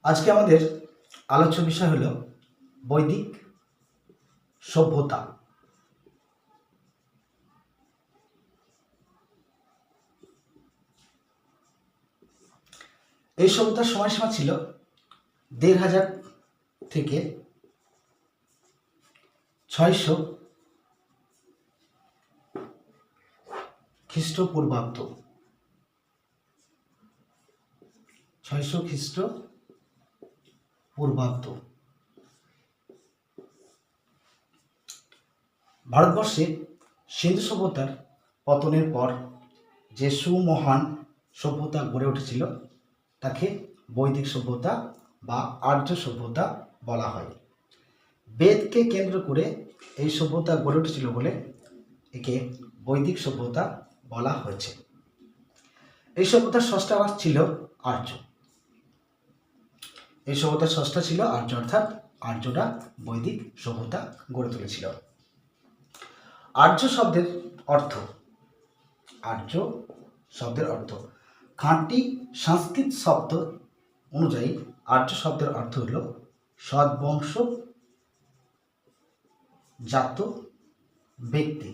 আজকে আমাদের আলোচ্য বিষয় হলো বৈদিক সভ্যতা। এই সভ্যতার সময়সীমা ছিল ১৫০০ থেকে ৬০০ খ্রিস্টপূর্বাব্দ। ৬০০ খ্রিস্টপূর্বাব্দ। ভারতবর্ষে সিন্ধু সভ্যতার পতনের পর যে সুমহান সভ্যতা গড়ে উঠেছিল তাকে বৈদিক সভ্যতা বা আর্য সভ্যতা বলা হয়। বেদকে কেন্দ্র করে এই সভ্যতা গড়ে উঠেছিল বলে একে বৈদিক সভ্যতা বলা হয়েছে। এই সভ্যতার স্রষ্টা ছিল আর্য। এই সভ্যতার স্রষ্টা ছিল আর্য, অর্থাৎ আর্যরা বৈদিক সভ্যতা গড়ে তুলেছিল। আর্য শব্দের অর্থ খাঁটি সংস্কৃত শব্দ অনুযায়ী আর্য শব্দের অর্থ হল সদ্বংশজাত ব্যক্তি।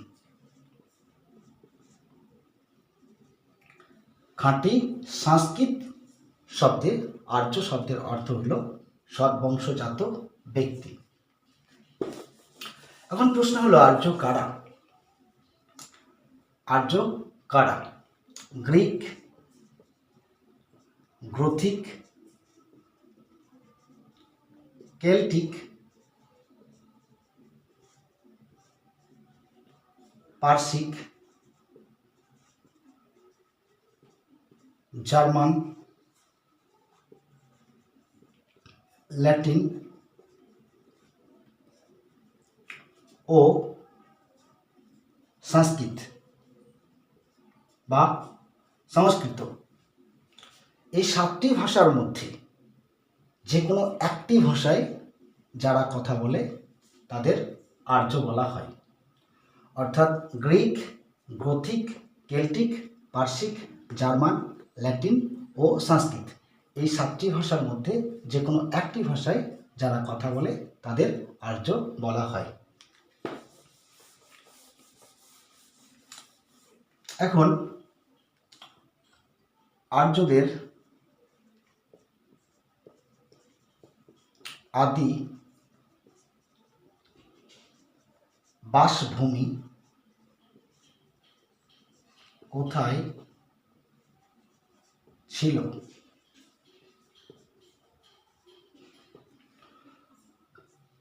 খাঁটি সংস্কৃত শব্দে আর্য শব্দের অর্থ হল সদ্বংশজাত ব্যক্তি। এখন প্রশ্ন হলো আর্য কারা? আর্য কারা? গ্রিক, গ্রথিক, কেল্টিক, পার্সিক, জার্মান, ল্যাটিন ও সংস্কৃত বা সংস্কৃত, এই 7টি ভাষার মধ্যে যে কোনো একটি ভাষায় যারা কথা বলে তাদের আর্য বলা হয়। অর্থাৎ গ্রিক, গ্রথিক, কেল্টিক, পার্সিক, জার্মান, ল্যাটিন ও সংস্কৃত, এই 7টি ভাষার মধ্যে যে কোনো একটি ভাষায় যারা কথা বলে তাদের আর্য বলা হয়। এখন আর্যদের আদি বাসভূমি কোথায় ছিল?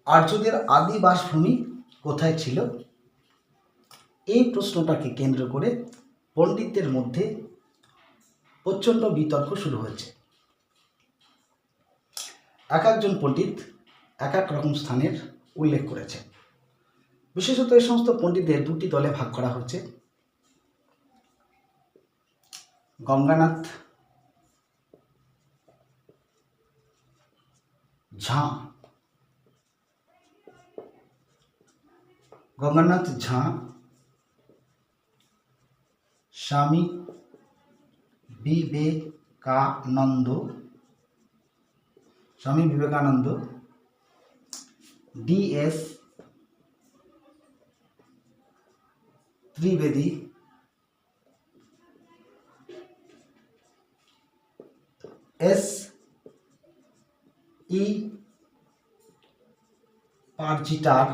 আর্যদের আদি বাসভূমি কোথায় ছিল? এই প্রশ্নটাকে কেন্দ্র করে পণ্ডিতদের মধ্যে প্রচণ্ড বিতর্ক শুরু হয়েছে। এক একজন পণ্ডিত এক এক রকম স্থানের উল্লেখ করেছে। বিশেষত এই সমস্ত পণ্ডিতদের দুটি দলে ভাগ করা হয়েছে। গঙ্গানাথ ঝা, স্বামী বিবেকানন্দ, DS ত্রিবেদী, SE পারজিটার।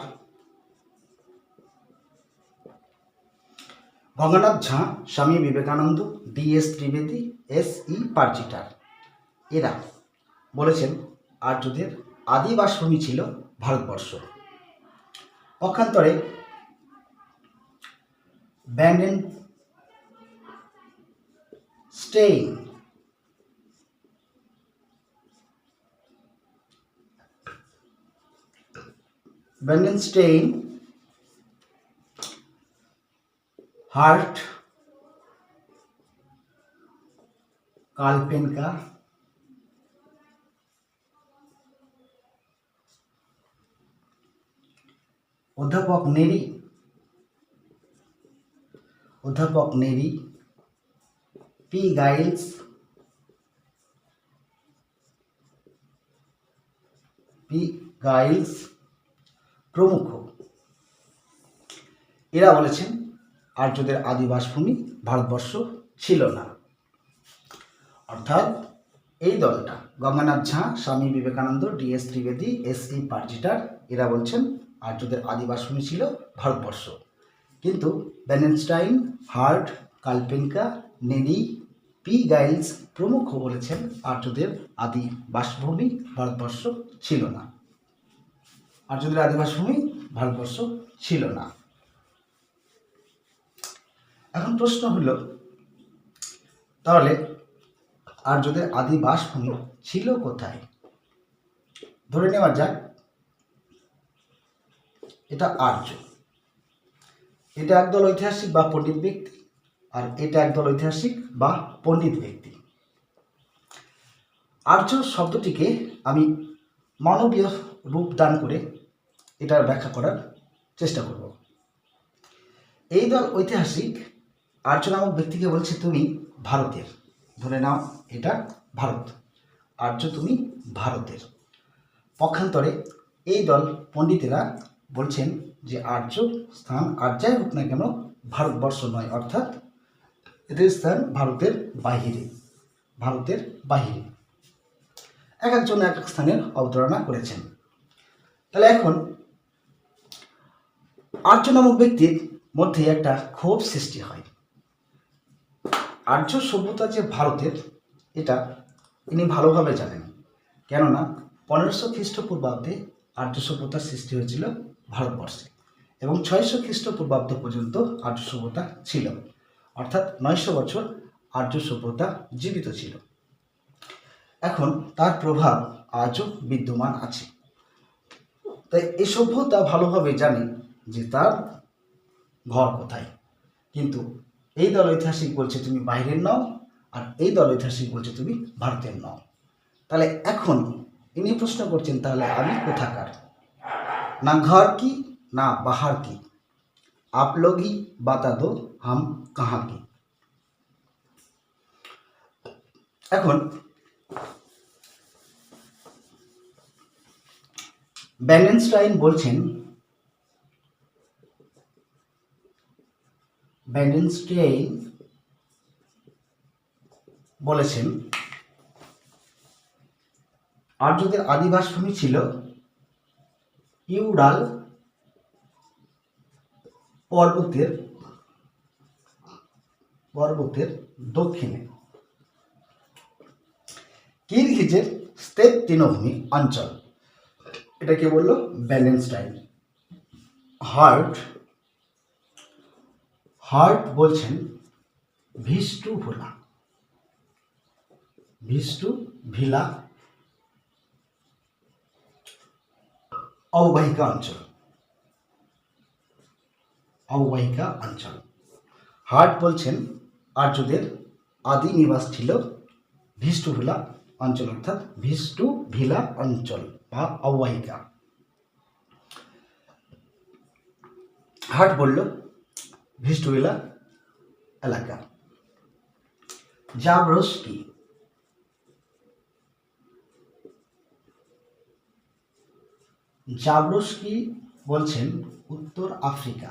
গঙ্গানাথ ঝা, স্বামী বিবেকানন্দ, DS ত্রিবেদী, SE পারজিটার এরা বলেছেন আর্যদের আদি বাসভূমি ছিল ভারতবর্ষ। পক্ষান্তরে ব্যান্ডেনস্টেইন, হার্ট, কালপেনকা, অধ্যাপক নেরি, P. গাইলস, পি গাইলস প্রমুখ এরা বলেছেন আর্যদের আদিবাসভূমি ভারতবর্ষ ছিল না। অর্থাৎ এই দলটা গঙ্গানাথ ঝা, স্বামী বিবেকানন্দ, ডিএস ত্রিবেদী, এস.ই. পার্জিটার এরা বলছেন আর্যদের আদিবাসভূমি ছিল ভারতবর্ষ। কিন্তু বেনেনস্টাইন, হার্ট, কালপেনকা, নেলি, পি গাইলস প্রমুখ বলেছেন আর্যদের আদিবাসভূমি ভারতবর্ষ ছিল না। আর্যদের আদিবাসভূমি ভারতবর্ষ ছিল না। এখন প্রশ্ন হল, তাহলে আর্যদের আদিবাসভূমি ছিল কোথায়? ধরে নেওয়া যাক এটা আর্য, এটা একদল ঐতিহাসিক বা পণ্ডিত ব্যক্তি, আর এটা একদল ঐতিহাসিক বা পণ্ডিত ব্যক্তি। আর্য শব্দটিকে আমি মানবীয় রূপ দান করে এটার ব্যাখ্যা করার চেষ্টা করব। এই দল ঐতিহাসিক আর্য নামক ব্যক্তিকে বলছে তুমি ভারতের, ধরে নাও এটা ভারত, আর্য তুমি ভারতের। পক্ষান্তরে এই দল পণ্ডিতেরা বলছেন যে আর্য স্থান আর্যাই হোক না কেন ভারতবর্ষ নয়, অর্থাৎ এদের স্থান ভারতের বাহিরে, ভারতের বাহিরে। এক একজন এক এক স্থানের অবতারণা করেছেন। তাহলে এখন আর্য নামক ব্যক্তির মধ্যে একটা ক্ষোভ সৃষ্টি হয়। আর্য সভ্যতা যে ভারতের এটা ইনি ভালোভাবে জানেন, কেননা 1500 খ্রিস্টপূর্বাব্দে আর্য সভ্যতার সৃষ্টি হয়েছিল ভারতবর্ষে এবং 600 খ্রিস্টপূর্বাব্দ পর্যন্ত আর্য সভ্যতা ছিল, অর্থাৎ 900 বছর আর্য সভ্যতা জীবিত ছিল। এখন তার প্রভাব আজও বিদ্যমান আছে। তাই এই সভ্যতা ভালোভাবে জানে যে তার ঘর কোথায়, কিন্তু এই দল ঐতিহাসিক বলছে তুমি বাইরের নাও, আর এই দল ঐতিহাসিক বলছে তুমি ভারতের নাও। তাহলে এখন ইনি প্রশ্ন করছেন তাহলে আমি কোথাকার? না ঘর কি না বাহার কি, आप लोग ही बता दो हम कहाँ की। এখন ব্যালেন্সটাইন বলছেন, ব্যালেন্সটাইন বলেছেন আর্যদের আদিবাসভূমি ছিল ইউরাল পর্বতের দক্ষিণে কিরগিজের স্টেপ তৃণভূমি অঞ্চল। এটা কে বলল? ব্যালেন্সটাইন। হার্ট বলছেন ভিস্টু ভিলা অববাহিকা অঞ্চল। হার্ট বলছেন আর্যদের আদি নিবাস ছিল ভিস্টু ভিলা অঞ্চল, অর্থাৎ ভিস্টু ভিলা অঞ্চল বা অববাহিকা। হার্ট বলল ভিস্টু ভিলা এলাকা। জাব্রস্কি বলছেন উত্তর আফ্রিকা।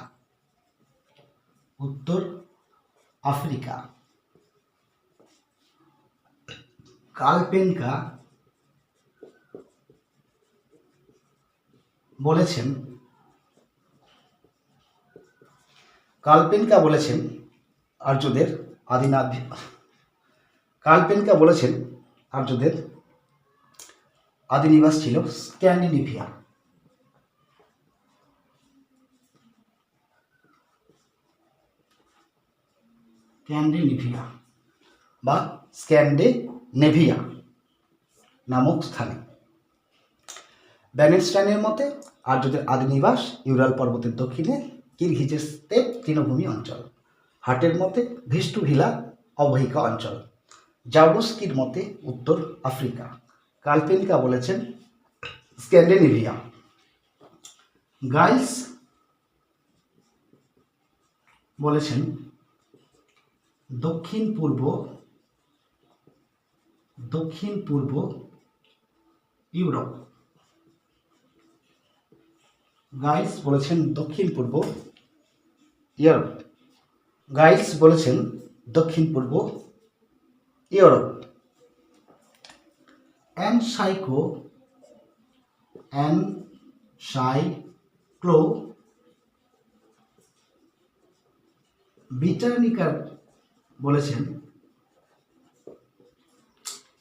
কালপেনকা বলেছেন আর্যদের আদি নিবাস ছিল স্ক্যান্ডিনেভিয়া। বা স্ক্যান্ডিনেভিয়া নামক স্থানে। ব্যানেনস্টাইনের মতে আর্যদের আদি নিবাস ইউরাল পর্বতের দক্ষিণে কিরগিজের স্টেপ তৃণভূমি অঞ্চল। হার্টের মতে ভিস্টু ভিলা অববাহিকা অঞ্চল। জাব্রস্কির মতে উত্তর আফ্রিকা। কালপেনকা বলেছেন স্ক্যান্ডিনেভিয়া। গাইলস বলেছেন দক্ষিণ পূর্ব ইউরোপ। গাইলস বলেছেন দক্ষিণ পূর্ব ইউরোপ। গাইলস বলেছেন দক্ষিণ পূর্ব ইউরোপ। এনসাইক্লো ব্রিটানিকার বলেছেন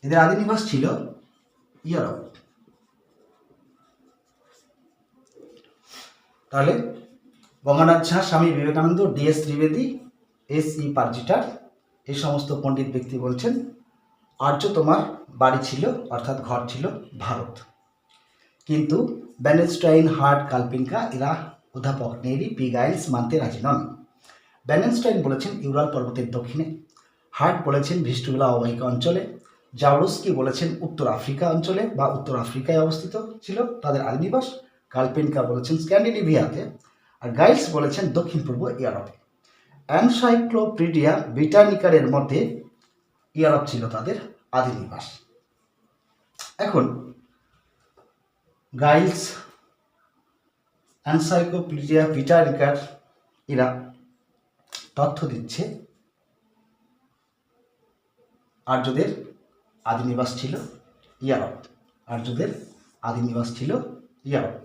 এদের আদি নিবাস ছিল ইউরোপ। তাহলে গঙ্গানাথ ঝা, স্বামী বিবেকানন্দ, ডিএস ত্রিবেদী, এস.ই. পারজিটার এই সমস্ত পণ্ডিত ব্যক্তি বলছেন আর্য তোমার বাড়ি ছিল অর্থাৎ ঘর ছিল ভারত। কিন্তু ব্যানেনস্টাইন, হার্ট, কালপিনকা এরা অধ্যাপক নেরি, পি গাইলস মানতে রাজি নন। ব্যানেনস্টাইন বলেছেন ইউরাল পর্বতের দক্ষিণে, হার্ট বলেছেন ভিস্টুলা অববাহিকা অঞ্চলে, জাওরস্কি বলেছেন উত্তর আফ্রিকা অঞ্চলে বা উত্তর আফ্রিকায় অবস্থিত ছিল তাদের আদি নিবাস, কালপিনকা বলেছেন স্ক্যান্ডিনেভিয়াতে, আর গাইলস বলেছেন দক্ষিণ পূর্ব ইউরোপে। এনসাইক্লোপিডিয়া ব্রিটানিকারের মধ্যে ইউরোপ ছিল তাদের আদি নিবাস। এখন গাইলস, এনসাইক্লোপিডিয়া ব্রিটানিকার এরা তথ্য দিচ্ছে আর্যদের আদি নিবাস ছিল ইউরোপ। আর্যদের আদি নিবাস ছিল ইউরোপ।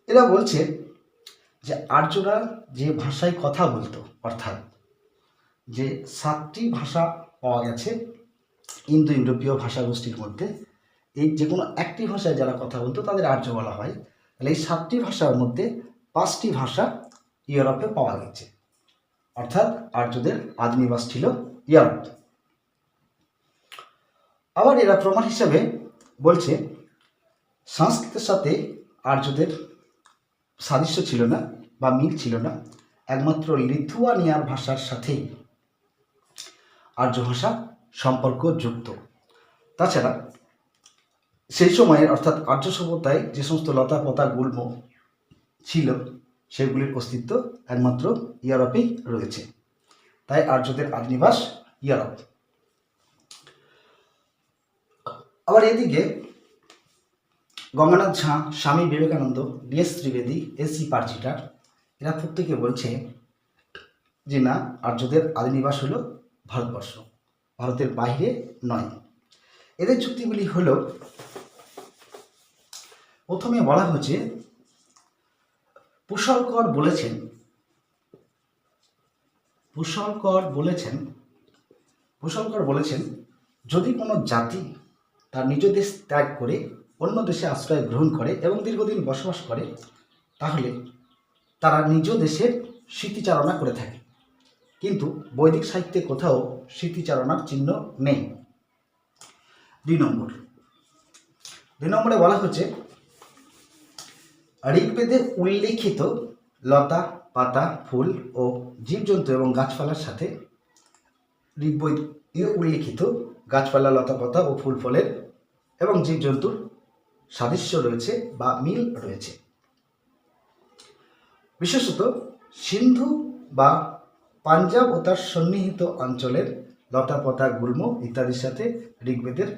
এরা বলছে যে আর্যরা যে ভাষায় কথা বলতো, অর্থাৎ যে 7টি ভাষা পাওয়া গেছে ইন্দো ইউরোপীয় ভাষাগোষ্ঠীর মধ্যে, এই যে কোনো একটি ভাষায় যারা কথা বলতো তাদের আর্য বলা হয়। তাহলে এই 7টি ভাষার মধ্যে 5টি ভাষা ইউরোপে পাওয়া গেছে, অর্থাৎ আর্যদের আদি নিবাস ছিল ইউরোপ। আবার এরা প্রমাণ হিসাবে বলছে সংস্কৃতের সাথে আর্যদের সাদৃশ্য ছিল না বা মিল ছিল না, একমাত্র লিথুয়ানিয়ার ভাষার সাথেই আর্য ভাষা সম্পর্ক যুক্ত। তাছাড়া সেই সময়ের অর্থাৎ আর্য সভ্যতায় যে সমস্ত লতা পাতা গুল্ম ছিল সেগুলির অস্তিত্ব একমাত্র ইউরোপেই রয়েছে। তাই আর্যদের আদি নিবাস ইউরোপ। আবার এদিকে গঙ্গানাথ ঝা, স্বামী বিবেকানন্দ, ডিএস ত্রিবেদী, এস.ই. পারজিটার এরা প্রত্যেকে বলছে যে না, আর্যদের আদি নিবাস হলো ভারতবর্ষ, ভারতের বাইরে নয়। এদের যুক্তিগুলি হলো, প্রথমে বলা হচ্ছে পুষ্কর বলেছেন যদি কোনো জাতি তার নিজ দেশ ত্যাগ করে অন্য দেশে আশ্রয় গ্রহণ করে এবং দীর্ঘদিন বসবাস করে তাহলে তারা নিজ দেশের স্মৃতিচারণা করে থাকে, কিন্তু বৈদিক সাহিত্যে কোথাও স্মৃতিচারণার চিহ্ন নেই। 2 নম্বরে বলা হচ্ছে ঋগ্বেদে উল্লেখিত লতা পাতা ফুল ও জীবজন্তু এবং গাছপালার সাথে ঋগ্বেদে উল্লেখিত গাছপালা, লতা পাতা ও ফুল ফলের এবং জীবজন্তুর সাদৃশ্য রয়েছে বা মিল রয়েছে। বিশেষত সিন্ধু বা পাঞ্জাব ও তার সন্নিহিত অঞ্চলের লতা পাতা গুল্ম ইত্যাদির সাথে ঋগ্বেদের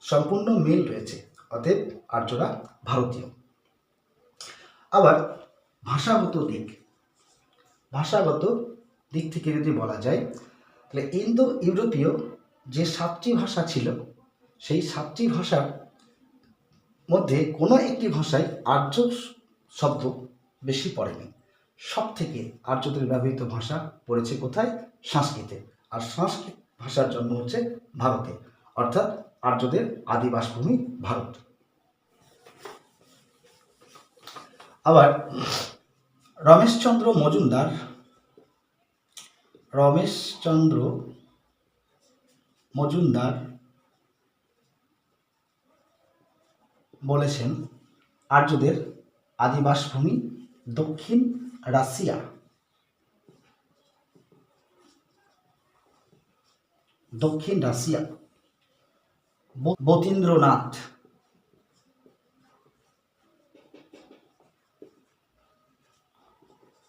সম্পূর্ণ মিল রয়েছে, অতএব আর্যরা ভারতীয়। আবার ভাষাগত দিক থেকে যদি বলা যায় তাহলে ইন্দো ইউরোপীয় যে 7টি ভাষা ছিল সেই 7টি ভাষার মধ্যে কোনো একটি ভাষায় আর্য শব্দ বেশি পড়েনি। সব থেকে আর্যদের ব্যবহৃত ভাষা পড়েছে কোথায়? সংস্কৃতে। আর সংস্কৃত ভাষার জন্ম হচ্ছে ভারতে, অর্থাৎ আর্যদের আদিবাসভূমি ভারত। আবার রমেশচন্দ্র মজুমদার বলেছেন আর্যদের আদিবাসভূমি দক্ষিণ রাশিয়া। বতীন্দ্রনাথ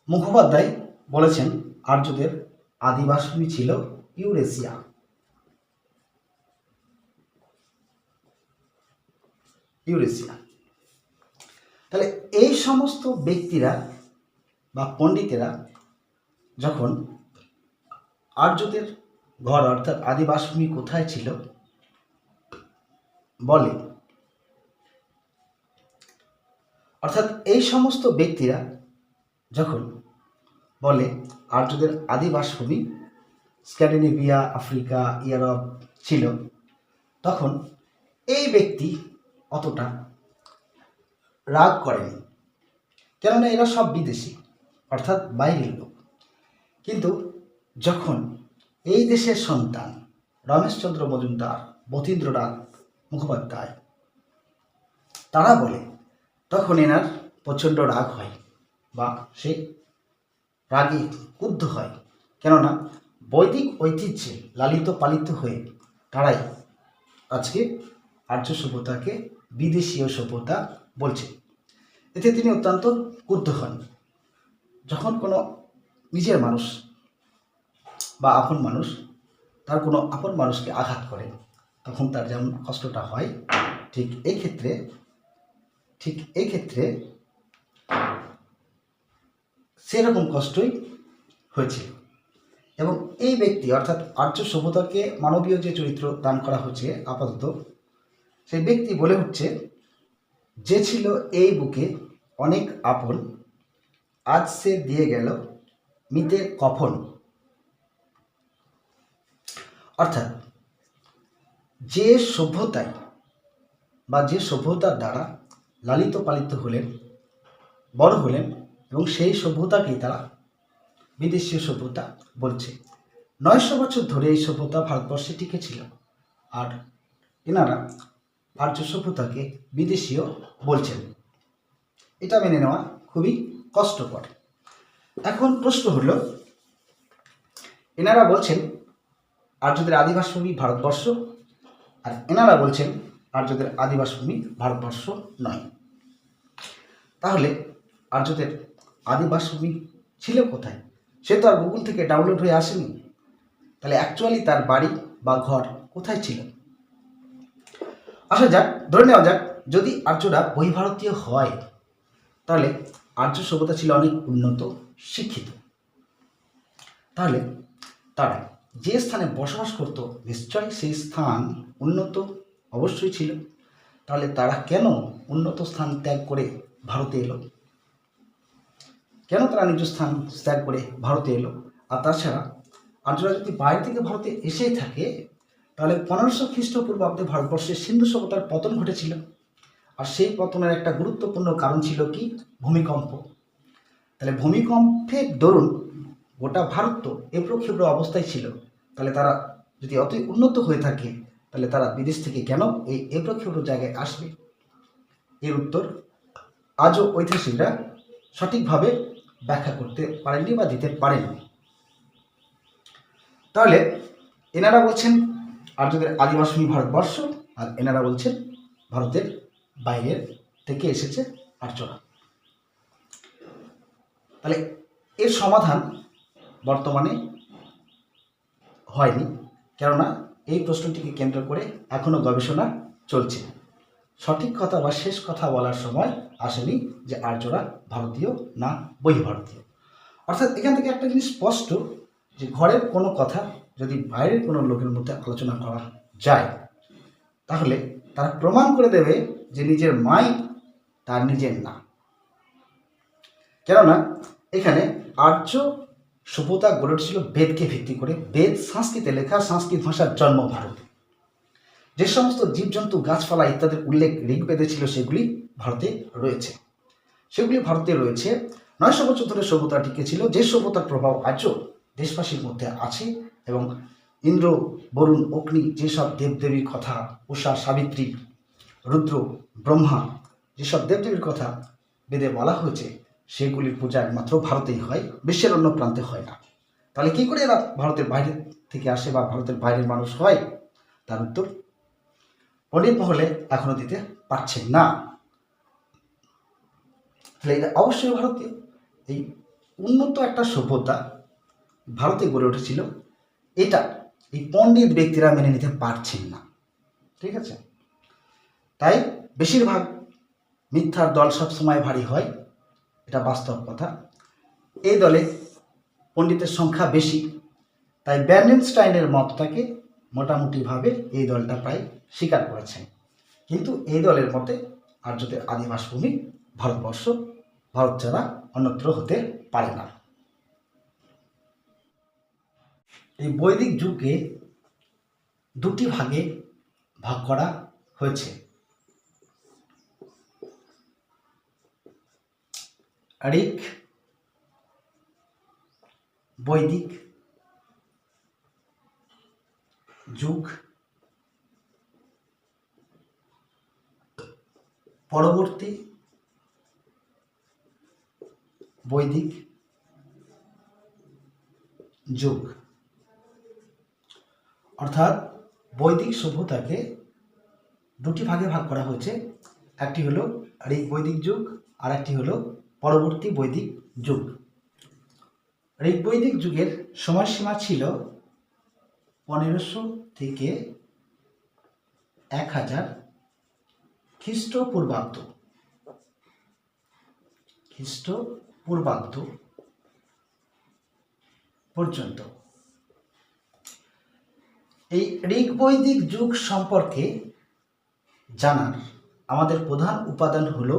মুখোপাধ্যায় বলেছেন আর্যদের আদিবাসভূমি ছিল ইউরেশিয়া। তাহলে এই সমস্ত ব্যক্তিরা বা পণ্ডিতেরা যখন আর্যদের ঘর অর্থাৎ আদিবাসভূমি কোথায় ছিল বলে, অর্থাৎ এই সমস্ত ব্যক্তিরা যখন বলে আর্যদের আদিবাসভূমি স্ক্যান্ডিনেভিয়া, আফ্রিকা, ইউরোপ ছিল, তখন এই ব্যক্তি অতটা রাগ করেনি, কেননা এরা সব বিদেশি অর্থাৎ বাইরের লোক। কিন্তু যখন এই দেশের সন্তান রমেশচন্দ্র মজুমদার, যতীন্দ্রনাথ মুখোপাধ্যায় তারা বলে, তখন এনার প্রচণ্ড রাগ হয় বা সে রাগে ক্রুদ্ধ হয়, কেননা বৈদিক ঐতিহ্যে লালিত পালিত হয়ে তারাই আজকে আর্য সভ্যতাকে বিদেশীয় সভ্যতা বলছে। এতে তিনি অত্যন্ত ক্রুদ্ধ হন। যখন কোনো নিজের মানুষ বা আপন মানুষ তার কোনো আপন মানুষকে আঘাত করে, তখন তার যেমন কষ্টটা হয়, ঠিক এই ক্ষেত্রে সেরকম কষ্টই হয়েছিল। এবং এই ব্যক্তি অর্থাৎ আর্য সভ্যতাকে মানবীয় যে চরিত্র দান করা হচ্ছে আপাতত, সেই ব্যক্তি বলে উঠছে, যে ছিল এই বুকে অনেক আপন, আজ সে দিয়ে গেল মিতে কফন। অর্থাৎ যে সভ্যতায় বা যে সভ্যতার দ্বারা লালিত পালিত হলেন, বড় হলেন, এবং সেই সভ্যতাকেই তারা বিদেশীয় সভ্যতা বলছে। 900 বছর ধরে এই সভ্যতা ভারতবর্ষে টিকে ছিল, আর এনারা আর্য সভ্যতাকে বিদেশীয় বলছেন। এটা মেনে নেওয়া খুবই কষ্টকর। এখন প্রশ্ন হল, এনারা বলছেন আর্যদের আদিবাসভূমি ভারতবর্ষ, আর এনারা বলছেন আর্যদের আদিবাসভূমি ভারতবর্ষ নয়। তাহলে আর্যদের আদিবাসভূমি ছিল কোথায়? সে তো আর গুগল থেকে ডাউনলোড হয়ে আসেনি। তাহলে অ্যাকচুয়ালি তার বাড়ি বা ঘর কোথায় ছিল? আসা যাক, ধরে নেওয়া যাক যদি আর্যরা বহিঃভারতীয় হয়, তাহলে আর্য সভ্যতা ছিল অনেক উন্নত, শিক্ষিত। তাহলে তারা যে স্থানে বসবাস করত, নিশ্চয়ই সেই স্থান উন্নত অবশ্যই ছিল। তাহলে তারা কেন উন্নত স্থান ত্যাগ করে ভারতে এলো? কেন তারা নিজ স্থান ত্যাগ করে ভারতে এলো? আর তাছাড়া আর্যরা যদি বাইরে থেকে ভারতে এসেই থাকে, তাহলে 1500 খ্রিস্টপূর্বাব্দে ভারতবর্ষের সিন্ধু সভ্যতার পতন ঘটেছিল। আর সেই পতনের একটা গুরুত্বপূর্ণ কারণ ছিল কি? ভূমিকম্প। তাহলে ভূমিকম্পের দরুন গোটা ভারত তো এবড়ো খেবড়ো অবস্থায় ছিল। তাহলে তারা যদি অতই উন্নত হয়ে থাকে, তাহলে তারা বিদেশ থেকে কেন এই এবড়ো খেবড়ো জায়গায় আসবে? এর উত্তর আজও ঐতিহাসিকরা সঠিকভাবে ব্যাখ্যা করতে পারেননি বা দিতে পারেননি। তাহলে এনারা বলছেন আর্যদের আদিবাসী ভারতবর্ষ, আর এনারা বলছেন ভারতের বাইরের থেকে এসেছে আর্যরা। তাহলে এর সমাধান বর্তমানে হয়নি, কেননা এই প্রশ্নটিকে কেন্দ্র করে এখনও গবেষণা চলছে। সঠিক কথা বা শেষ কথা বলার সময় আসেনি যে আর্যরা ভারতীয় না বহিঃভারতীয়। অর্থাৎ এখান থেকে একটা জিনিস স্পষ্ট, যে ঘরের কোনো কথা যদি বাইরের কোনো লোকের মধ্যে আলোচনা করা যায়, তাহলে তারা প্রমাণ করে দেবে যে নিজের মাই তার নিজের না। কেননা এখানে আর্য সভ্যতা গড়ে উঠেছিল বেদকে ভিত্তি করে। বেদ সংস্কৃতে লেখা, সংস্কৃত ভাষার জন্ম ভারতে। যে সমস্ত জীবজন্তু, গাছপালা ইত্যাদির উল্লেখ ঋগ্বেদে ছিল, সেগুলি ভারতে রয়েছে। 900 বছর ধরে সভ্যতা টিকে ছিল, যে সভ্যতার প্রভাব আজও দেশবাসীর মধ্যে আছে। এবং ইন্দ্র, বরুণ, অগ্নি, যেসব দেবদেবীর কথা, উষা, সাবিত্রী, রুদ্র, ব্রহ্মা, যেসব দেবদেবীর কথা বেদে বলা হয়েছে, সেগুলির পূজা একমাত্র ভারতেই হয়, বিশ্বের অন্য প্রান্তে হয় না। তাহলে কী করে এরা ভারতের বাইরে থেকে আসে বা ভারতের বাইরের মানুষ হয়? তার উত্তর পণ্ডিত মহলে এখনো দিতে পারছেন না। তাহলে এটা অবশ্যই ভারতীয়। এই উন্নত একটা সভ্যতা ভারতে গড়ে উঠেছিল, এটা এই পণ্ডিত ব্যক্তিরা মেনে নিতে পারছেন না। ঠিক আছে? তাই বেশিরভাগ মিথ্যার দল সবসময় ভারী হয়, এটা বাস্তব কথা। এই দলে পণ্ডিতের সংখ্যা বেশি, তাই বার্নেনস্টাইনের মতটাকে মোটামুটিভাবে এই দলটা প্রায় স্বীকার করেছেন। কিন্তু এই দলের মতে আর্যদের আদিবাসভূমি ভারতবর্ষ, ভারত ছাড়া অন্যত্র হতে পারে না। এই বৈদিক যুগকে দুটি ভাগে ভাগ করা হয়েছে। ঋক বৈদিক যুগ, পরবর্তী বৈদিক যুগ। অর্থাৎ বৈদিক সভ্যতাকে দুটি ভাগে ভাগ করা হয়েছে, একটি হলো ঋক বৈদিক যুগ আর একটি হলো পরবর্তী বৈদিক যুগ। ঋক বৈদিক যুগের সময়সীমা ছিল 1500 থেকে 1000 খ্রিস্টপূর্বাব্দ পর্যন্ত। এই ঋক বৈদিক যুগ সম্পর্কে জানার আমাদের প্রধান উপাদান হলো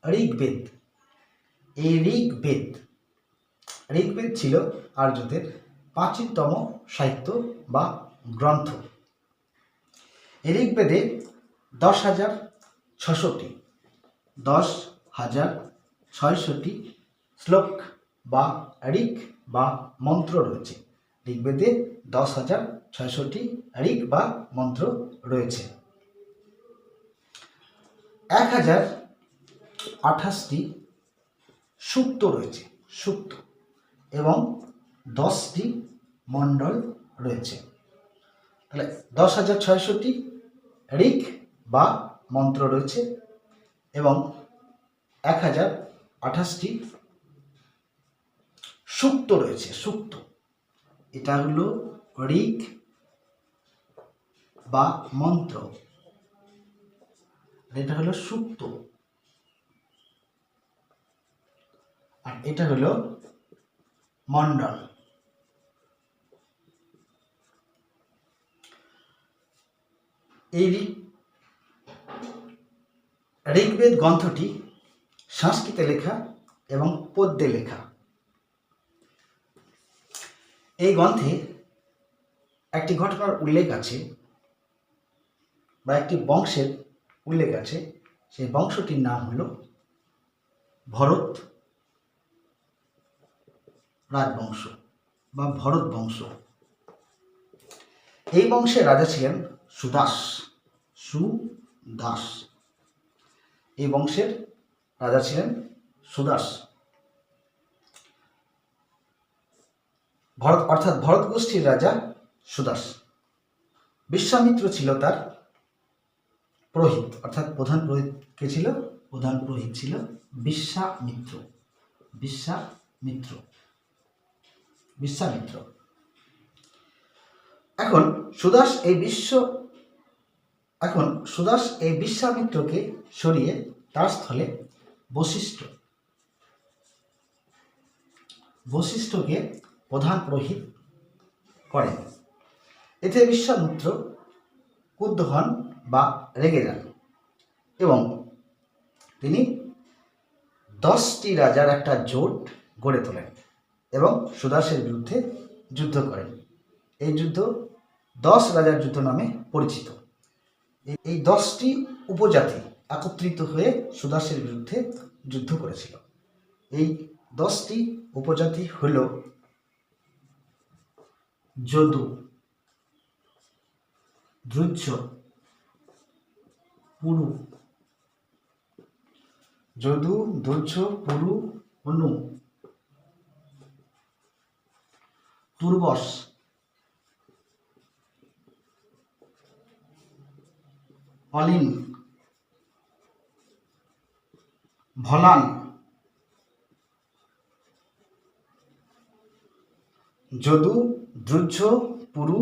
ঋগ্বেদ। এই ঋগ্বেদ ছিল আর্যদের প্রাচীনতম সাহিত্য বা গ্রন্থ। এই ঋগ্বেদে 10,600টি শ্লোক বা ঋক বা মন্ত্র রয়েছে। ঋগ্বেদে 10,600টি ঋক বা মন্ত্র রয়েছে। 1028টি সূক্ত রয়েছে, সূক্ত, এবং 10টি মণ্ডল রয়েছে। তাহলে 10,600টি ঋক বা মন্ত্র রয়েছে এবং 1028টি সূক্ত রয়েছে। সূক্ত এটা হলো ঋক বা মন্ত্র, এটা হলো সূক্ত, আর এটা হলো মণ্ডল। এই ঋগ্বেদ গ্রন্থটি সংস্কৃতে লেখা এবং পদ্যে লেখা। এই গ্রন্থে একটি ঘটনার উল্লেখ আছে বা একটি বংশের উল্লেখ আছে। সেই বংশটির নাম হলো ভরত রাজবংশ বা ভরত বংশ। এই বংশের রাজা ছিলেন সুদাস। এই বংশের রাজা ছিলেন সুদাস। অর্থাৎ ভরত গোষ্ঠীর রাজা সুদাস। বিশ্বামিত্র ছিল তার পুরোহিত, অর্থাৎ প্রধান পুরোহিত কে ছিল? প্রধান পুরোহিত ছিল বিশ্বামিত্র। এখন সুদাস এই বিশ্বামিত্রকে সরিয়ে তার স্থলে বশিষ্ঠকে প্রধান পুরোহিত করেন। এতে বিশ্বামিত্র ক্রুদ্ধ হন বা রেগে যান এবং তিনি 10টি রাজার একটা জোট গড়ে তোলেন এবং সুদাসের বিরুদ্ধে যুদ্ধ করেন। এই যুদ্ধ 10 রাজার যুদ্ধ নামে পরিচিত। এই 10টি উপজাতি একত্রিত হয়ে সুদাসের বিরুদ্ধে যুদ্ধ করেছিল। এই 10টি উপজাতি হল যদু, দ্রুজ, পুরু, অনু, তুর্বস, অলিন, ভলান, যদু, দ্রুজ, পুরু,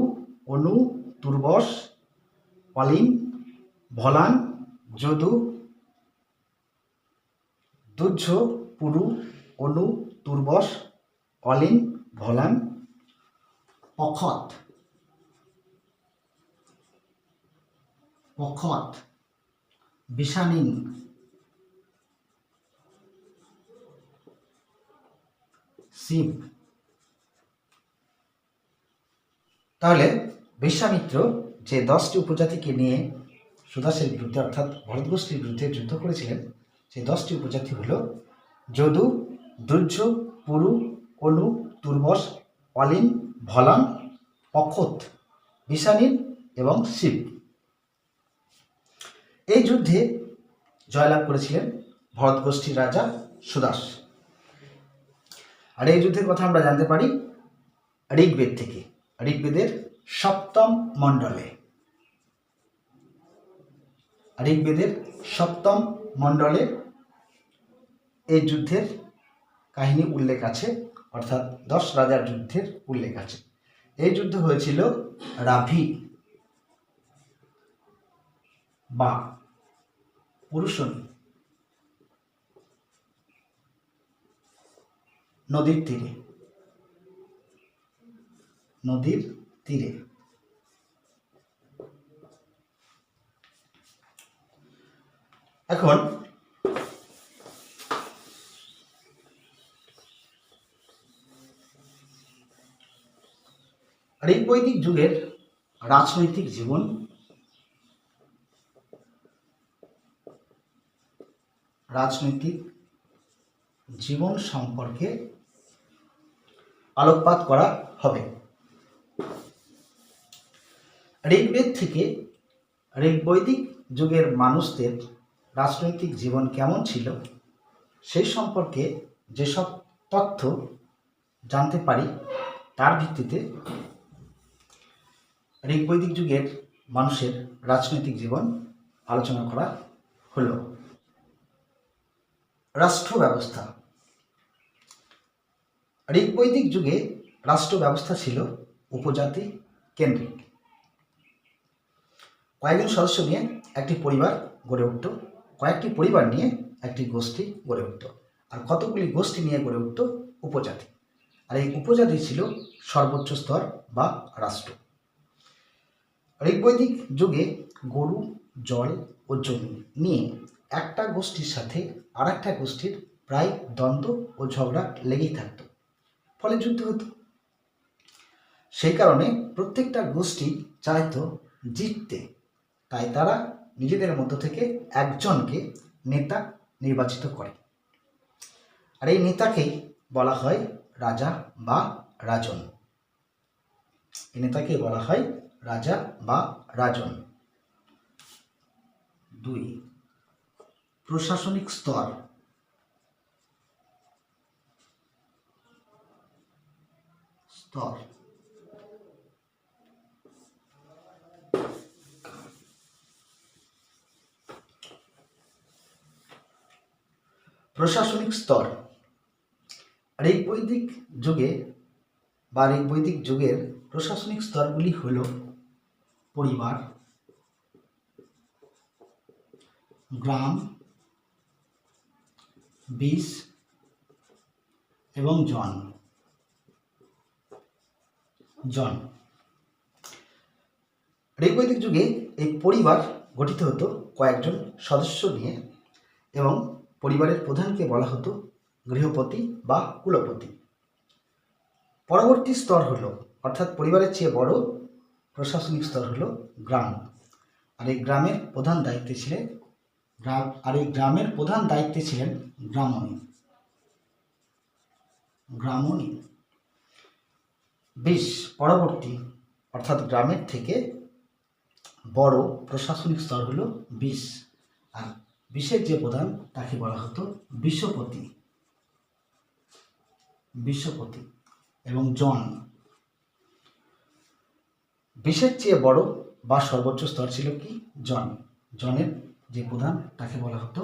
অনু, তুর্বস, অলিন, ভলান, যদু, তুহ্য, পুরু, অনু, তুর্বশ, অলিন, ভলান, অক্ষত, অক্ষত, বিষানীন, শিব। তাহলে বিশ্বামিত্র যে 10টি উপজাতিকে নিয়ে সুদাসের বিরুদ্ধে অর্থাৎ ভরতগোষ্ঠীর বিরুদ্ধে যুদ্ধ করেছিলেন, সেই 10টি উপজাতি হল যদু, দুর্য, পুরু, অনু, তুর্বশ, অলিন, ভলান, অক্ষত, বিষানীন এবং শিব। এই যুদ্ধে জয়লাভ করেছিলেন ভরতগোষ্ঠীর রাজা সুদাস। আর এই যুদ্ধের কথা আমরা জানতে পারি ঋগ্বেদ থেকে, ঋগ্বেদের 7ম মণ্ডলে। ঋগ্বেদের 7ম মণ্ডলে এই যুদ্ধের কাহিনী উল্লেখ আছে, অর্থাৎ 10 রাজার যুদ্ধের উল্লেখ আছে। এই যুদ্ধ হয়েছিল রাভি বা পুরুষনী নদীর তীরে, নদীর তীরে। এখন ঋগ্বৈদিক যুগের রাজনৈতিক জীবন, রাজনৈতিক জীবন সম্পর্কে আলোকপাত করা হবে। ঋগ্বেদ থেকে ঋগ্বৈদিক যুগের মানুষদের রাজনৈতিক জীবন কেমন ছিল সেই সম্পর্কে যেসব তথ্য জানতে পারি তার ভিত্তিতে ঋগ্বৈদিক যুগের মানুষের রাজনৈতিক জীবন আলোচনা করা হলো। রাষ্ট্র ব্যবস্থা। ঋগ্বৈদিক যুগে রাষ্ট্র ব্যবস্থা ছিল উপজাতি কেন্দ্রিক। কয়েকজন সদস্য নিয়ে একটি পরিবার গড়ে উঠত, কয়েকটি পরিবার নিয়ে একটি গোষ্ঠী গড়ে উঠত, আর কতগুলি গোষ্ঠী নিয়ে গড়ে উঠত উপজাতি। আর এই উপজাতি ছিল সর্বোচ্চ স্তর বা রাষ্ট্র। ঋগ্বৈদিক যুগে গরু, জল ও জমি নিয়ে একটা গোষ্ঠীর সাথে আর একটা গোষ্ঠীর প্রায় দ্বন্দ্ব ও ঝগড়া লেগেই থাকত, ফলে যুদ্ধ হতো। সেই কারণে প্রত্যেকটা গোষ্ঠী চাইতো জিততে, তাই তারা নিজেদের মধ্য থেকে একজনকে নেতা নির্বাচিত করে। আর এই নেতাকেই বলা হয় রাজা বা রাজন। এই নেতাকে বলা হয় রাজা বা রাজন। 2. প্রশাসনিক স্তর। প্রশাসনিক স্তর। ঋগ্বৈদিক যুগে বা ঋগ্বৈদিক যুগের প্রশাসনিক স্তরগুলি হল পরিবার, গ্রাম, বিষ এবং জন। ঋগ্বৈদিক যুগে এই পরিবার গঠিত হতো কয়েকজন সদস্য নিয়ে এবং পরিবারের প্রধানকে বলা হতো গৃহপতি বা কুলপতি। পরবর্তী স্তর হলো, অর্থাৎ পরিবারের চেয়ে বড় প্রশাসনিক স্তর হলো গ্রাম। আর এই গ্রামের প্রধান দায়িত্বে ছিলেন গ্রামণী। বিশ পরবর্তী, অর্থাৎ গ্রামের থেকে বড় প্রশাসনিক স্তর হলো বিষ। আর বিষের যে প্রধান তাকে বলা হতো বিশ্বপতি এবং জন। বিষের চেয়ে বড় বা সর্বোচ্চ স্তর ছিল কি জন। জনের যে প্রধান তাকে বলা হতো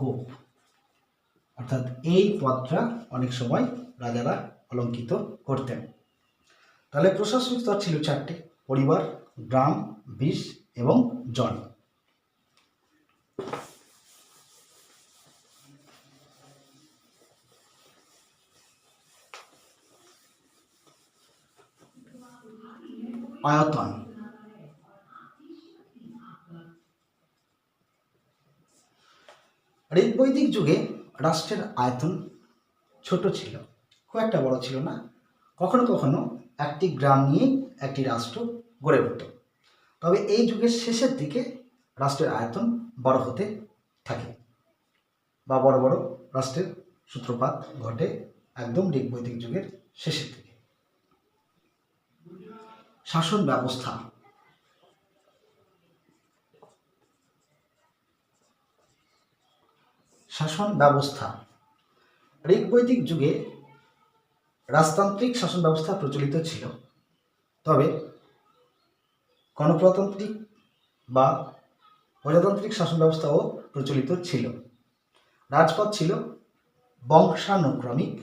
গোপ। অর্থাৎ এই পদটা অনেক সময় রাজারা অলঙ্কিত করতেন। তাহলে প্রশাসনিক স্তর ছিল 4টে: পরিবার, গ্রাম, বিষ এবং জন। আয়তন। ঋগ্বৈদিক যুগে রাষ্ট্রের আয়তন ছোট ছিল, খুব একটা বড় ছিল না। কখনো কখনো একটি গ্রাম নিয়ে একটি রাষ্ট্র গড়ে উঠত। তবে এই যুগের শেষের দিকে রাষ্ট্রের আয়তন বড় হতে থাকে বা বড় বড় রাষ্ট্রের সূত্রপাত ঘটে একদম ঋগ্বৈদিক যুগের শেষের দিকে। শাসন ব্যবস্থা। শাসন ব্যবস্থা ঋগ্বৈদিক যুগে রাজতান্ত্রিক শাসন ব্যবস্থা প্রচলিত ছিল, তবে গণপ্রজাতান্ত্রিক বা প্রজাতান্ত্রিক শাসন ব্যবস্থাও প্রচলিত ছিল। রাজপথ ছিল বংশানুক্রমিক,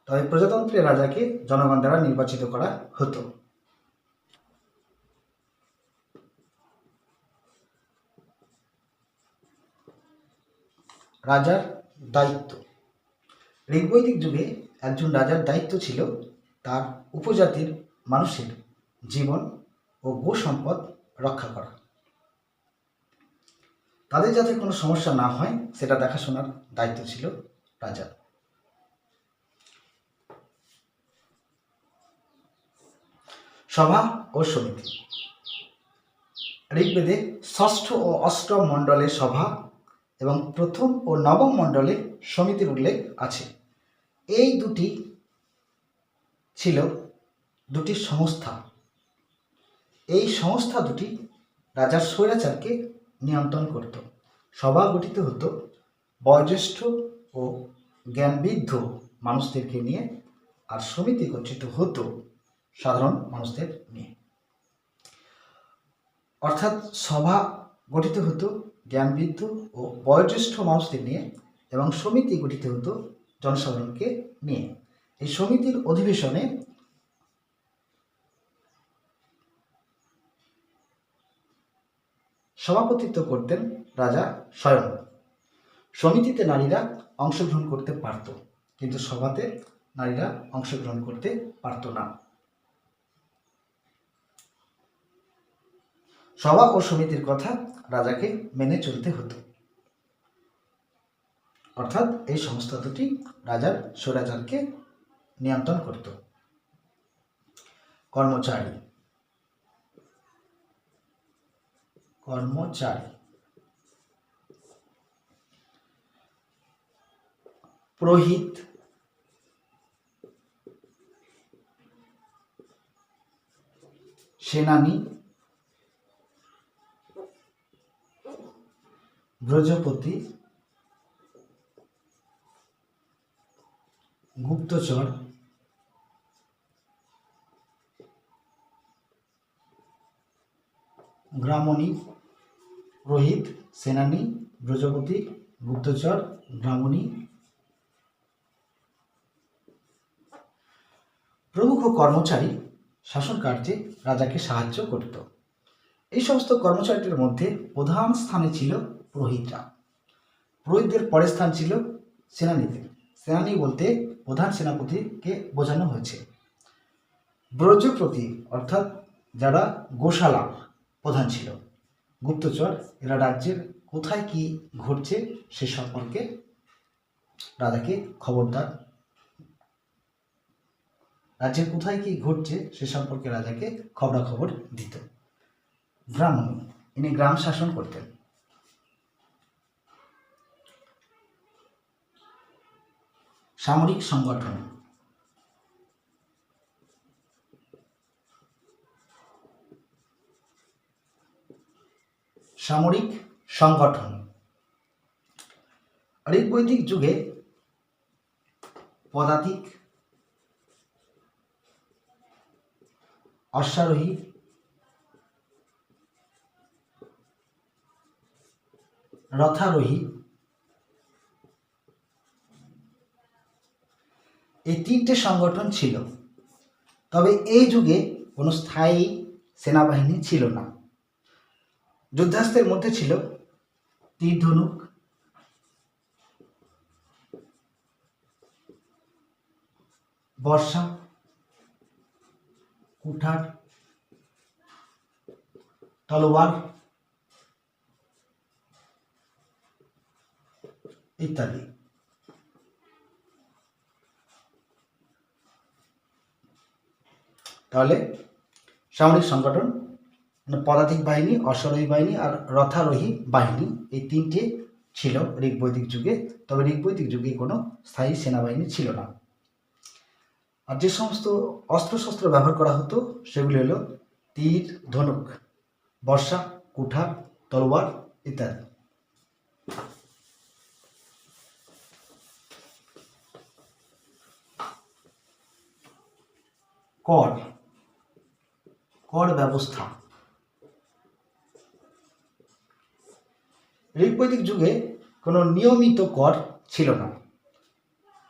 তবে প্রজাতন্ত্রের রাজাকে জনগণ দ্বারা নির্বাচিত করা হতো। রাজার দায়িত্ব। ঋগ্বৈদিক যুগে একজন রাজার দায়িত্ব ছিল তার উপজাতির মানুষের জীবন ও গো সম্পদ রক্ষা করা, তাদের যাতে কোনো সমস্যা না হয় সেটা দেখাশোনার দায়িত্ব ছিল রাজার। সভা ও সমিতি। ঋগ্বেদে ষষ্ঠ ও অষ্টম মণ্ডলে সভা এবং প্রথম ও নবম মণ্ডলে সমিতির উল্লেখ আছে। এই দুটি ছিল দুটি সংস্থা। এই সংস্থা দুটি রাজার স্বৈরাচারকে নিয়ন্ত্রণ করত। সভা গঠিত হতো বয়োজ্যেষ্ঠ ও জ্ঞানবৃদ্ধ মানুষদেরকে নিয়ে, আর সমিতি গঠিত হতো সাধারণ মানুষদের নিয়ে। অর্থাৎ সভা গঠিত হতো জ্ঞানবৃদ্ধ ও বয়োজ্যেষ্ঠ মানুষদের নিয়ে এবং সমিতি গঠিত হতো জনসাধারণকে নিয়ে। এই সমিতির অধিবেশনে সভাপতিত্ব করতেন রাজা স্বয়ং। সমিতিতে নারীরা অংশগ্রহণ করতে পারত, কিন্তু সভাতে নারীরা অংশগ্রহণ করতে পারত না। সভা ও সমিতির কথা রাজাকে মেনে চলতে হতো। অর্থাৎ এই সংস্থা দুটি রাজার স্বৈরাচারকে নিয়ন্ত্রণ করত। কর্মচারী। কর্মচারী পুরোহিত, সেনানী, ব্রজপতি, গুপ্তচর, গ্রামণী। পুরোহিত, সেনানী, ব্রজপতি, গুপ্তচর, ব্রাহ্মণী প্রমুখ কর্মচারী শাসন কার্যে রাজাকে সাহায্য করত। এই সমস্ত কর্মচারীদের মধ্যে প্রধান স্থানে ছিল পুরোহিতরা। পুরোহিতদের পরের স্থান ছিল সেনানীদের। সেনানী বলতে প্রধান সেনাপতিকে বোঝানো হয়েছে। ব্রজপতি অর্থাৎ যারা গোশালা প্রধান ছিল। গুপ্তচর, এরা রাজ্যের কোথায় কি ঘটছে সে সম্পর্কে রাজাকে খবরদার, রাজ্যের কোথায় কি ঘটছে সে সম্পর্কে রাজাকে খবরাখবর দিত। ব্রাহ্মণ, ইনি গ্রাম শাসন করতেন। সামরিক সংগঠন। সামরিক সংগঠন ঋগ্বৈদিক যুগে পদাতিক, অশ্বারোহী, রথারোহী এই তিনটে সংগঠন ছিল। তবে এই যুগে কোনো স্থায়ী সেনাবাহিনী ছিল না। যুদ্ধাস্ত্রের মধ্যে ছিল তীর ধনুক, বর্ষা, কুঠার, তলোয়ার ইত্যাদি। তাহলে সামরিক সংগঠন পদাতিক বাহিনী, অশ্বারোহী বাহিনী আর রথারোহী বাহিনী, এই তিনটে ছিল ঋগ্বৈদিক যুগে। তবে ঋগ্বৈদিক যুগে কোনো স্থায়ী সেনাবাহিনী ছিল না। আর যে সমস্ত অস্ত্রশস্ত্র ব্যবহার করা হতো সেগুলি হলো তীর, ধনুক, বর্ষা, কুঠার, তলোয়ার ইত্যাদি। কর, কর ব্যবস্থা। ঋগ্বৈদিক যুগে কোনো নিয়মিত কর ছিল না,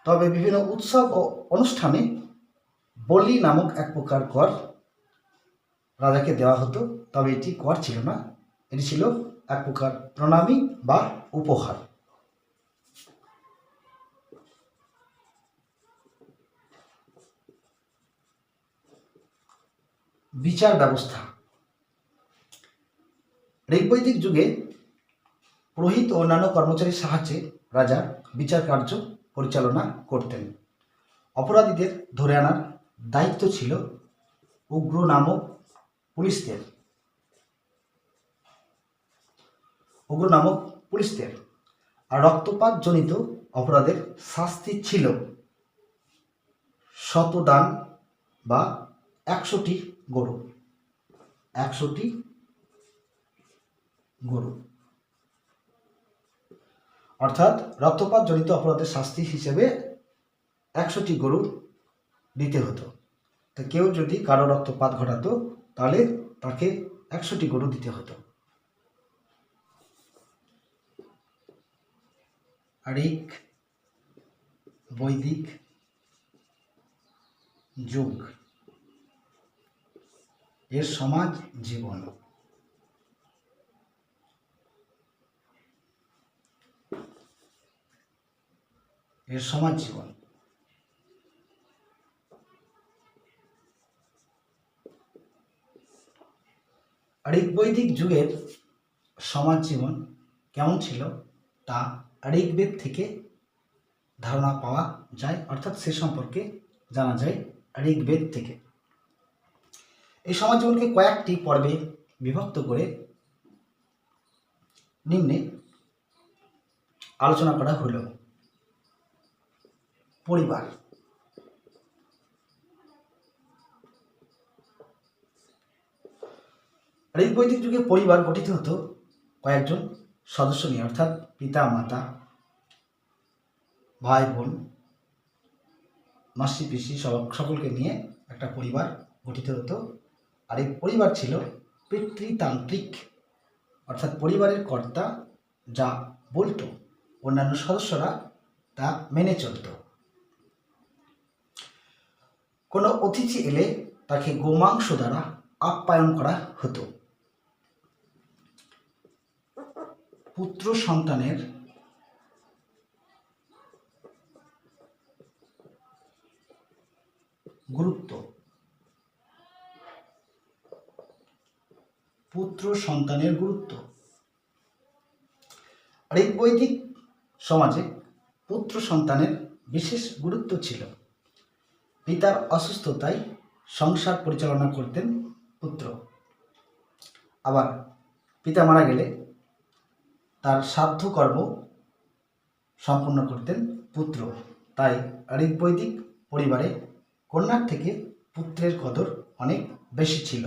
তবে বিভিন্ন উৎসব ও অনুষ্ঠানে বলি নামক এক প্রকার কর রাজাকে দেওয়া হতো। তবে এটি কর ছিল না, এটি ছিল এক প্রকার প্রণামী বা উপহার। বিচার ব্যবস্থা। ঋগ্বৈদিক যুগে পুরোহিত ও অন্যান্য কর্মচারীর সাহায্যে রাজা বিচার কার্য পরিচালনা করতেন। অপরাধীদের ধরে আনার দায়িত্ব ছিল উগ্র নামক পুলিশদের। আর রক্তপাত জনিত অপরাধের শাস্তি ছিল শতদান বা 100টি গরু। 100টি গরু অর্থাৎ রক্তপাত জনিত অপরাধের শাস্তি হিসেবে 100টি গরু দিতে হতো। তো কেউ যদি কারো রক্তপাত ঘটাতো তাহলে তাকে 100টি গরু দিতে হতো। ঋগ বৈদিক যুগ এর সমাজ জীবন। ঋগ্বৈদিক যুগের সমাজ জীবন কেমন ছিল তা ঋগ্বেদ থেকে ধারণা পাওয়া যায়, অর্থাৎ সে সম্পর্কে জানা যায় ঋগ্বেদ থেকে। এই সমাজ জীবনকে কয়েকটি পর্বে বিভক্ত করে নিম্নে আলোচনা করা হলো। পরিবার। ঋগ্বৈদিক যুগে পরিবার গঠিত হতো কয়েকজন সদস্য নিয়ে, অর্থাৎ পিতা, মাতা, ভাই, বোন, মাসি, পিসি সকলকে নিয়ে একটা পরিবার গঠিত হতো। আর এই পরিবার ছিল পিতৃতান্ত্রিক, অর্থাৎ পরিবারের কর্তা যা বলতো অন্যান্য সদস্যরা তা মেনে চলত। কোনো অতিথি এলে তাকে গোমাংস দ্বারা আপ্যায়ন করা হতো। পুত্র সন্তানের গুরুত্ব। ঋগ্বৈদিক সমাজে পুত্র সন্তানের বিশেষ গুরুত্ব ছিল। পিতার অসুস্থতায় সংসার পরিচালনা করতেন পুত্র, আবার পিতা মারা গেলে তার শ্রাদ্ধ কর্ম সম্পন্ন করতেন পুত্র। তাই ঋগ্বৈদিক পরিবারে কন্যার থেকে পুত্রের কদর অনেক বেশি ছিল।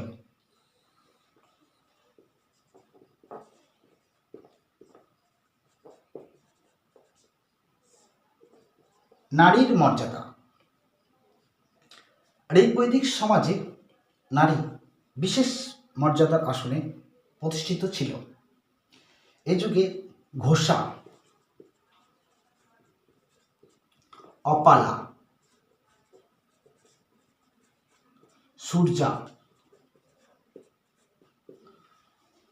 নারীর মর্যাদা। ঋগ্বৈদিক সমাজে নারী বিশেষ মর্যাদার আসনে প্রতিষ্ঠিত ছিল। এ যুগে ঘোষা, অপালা, সূর্যা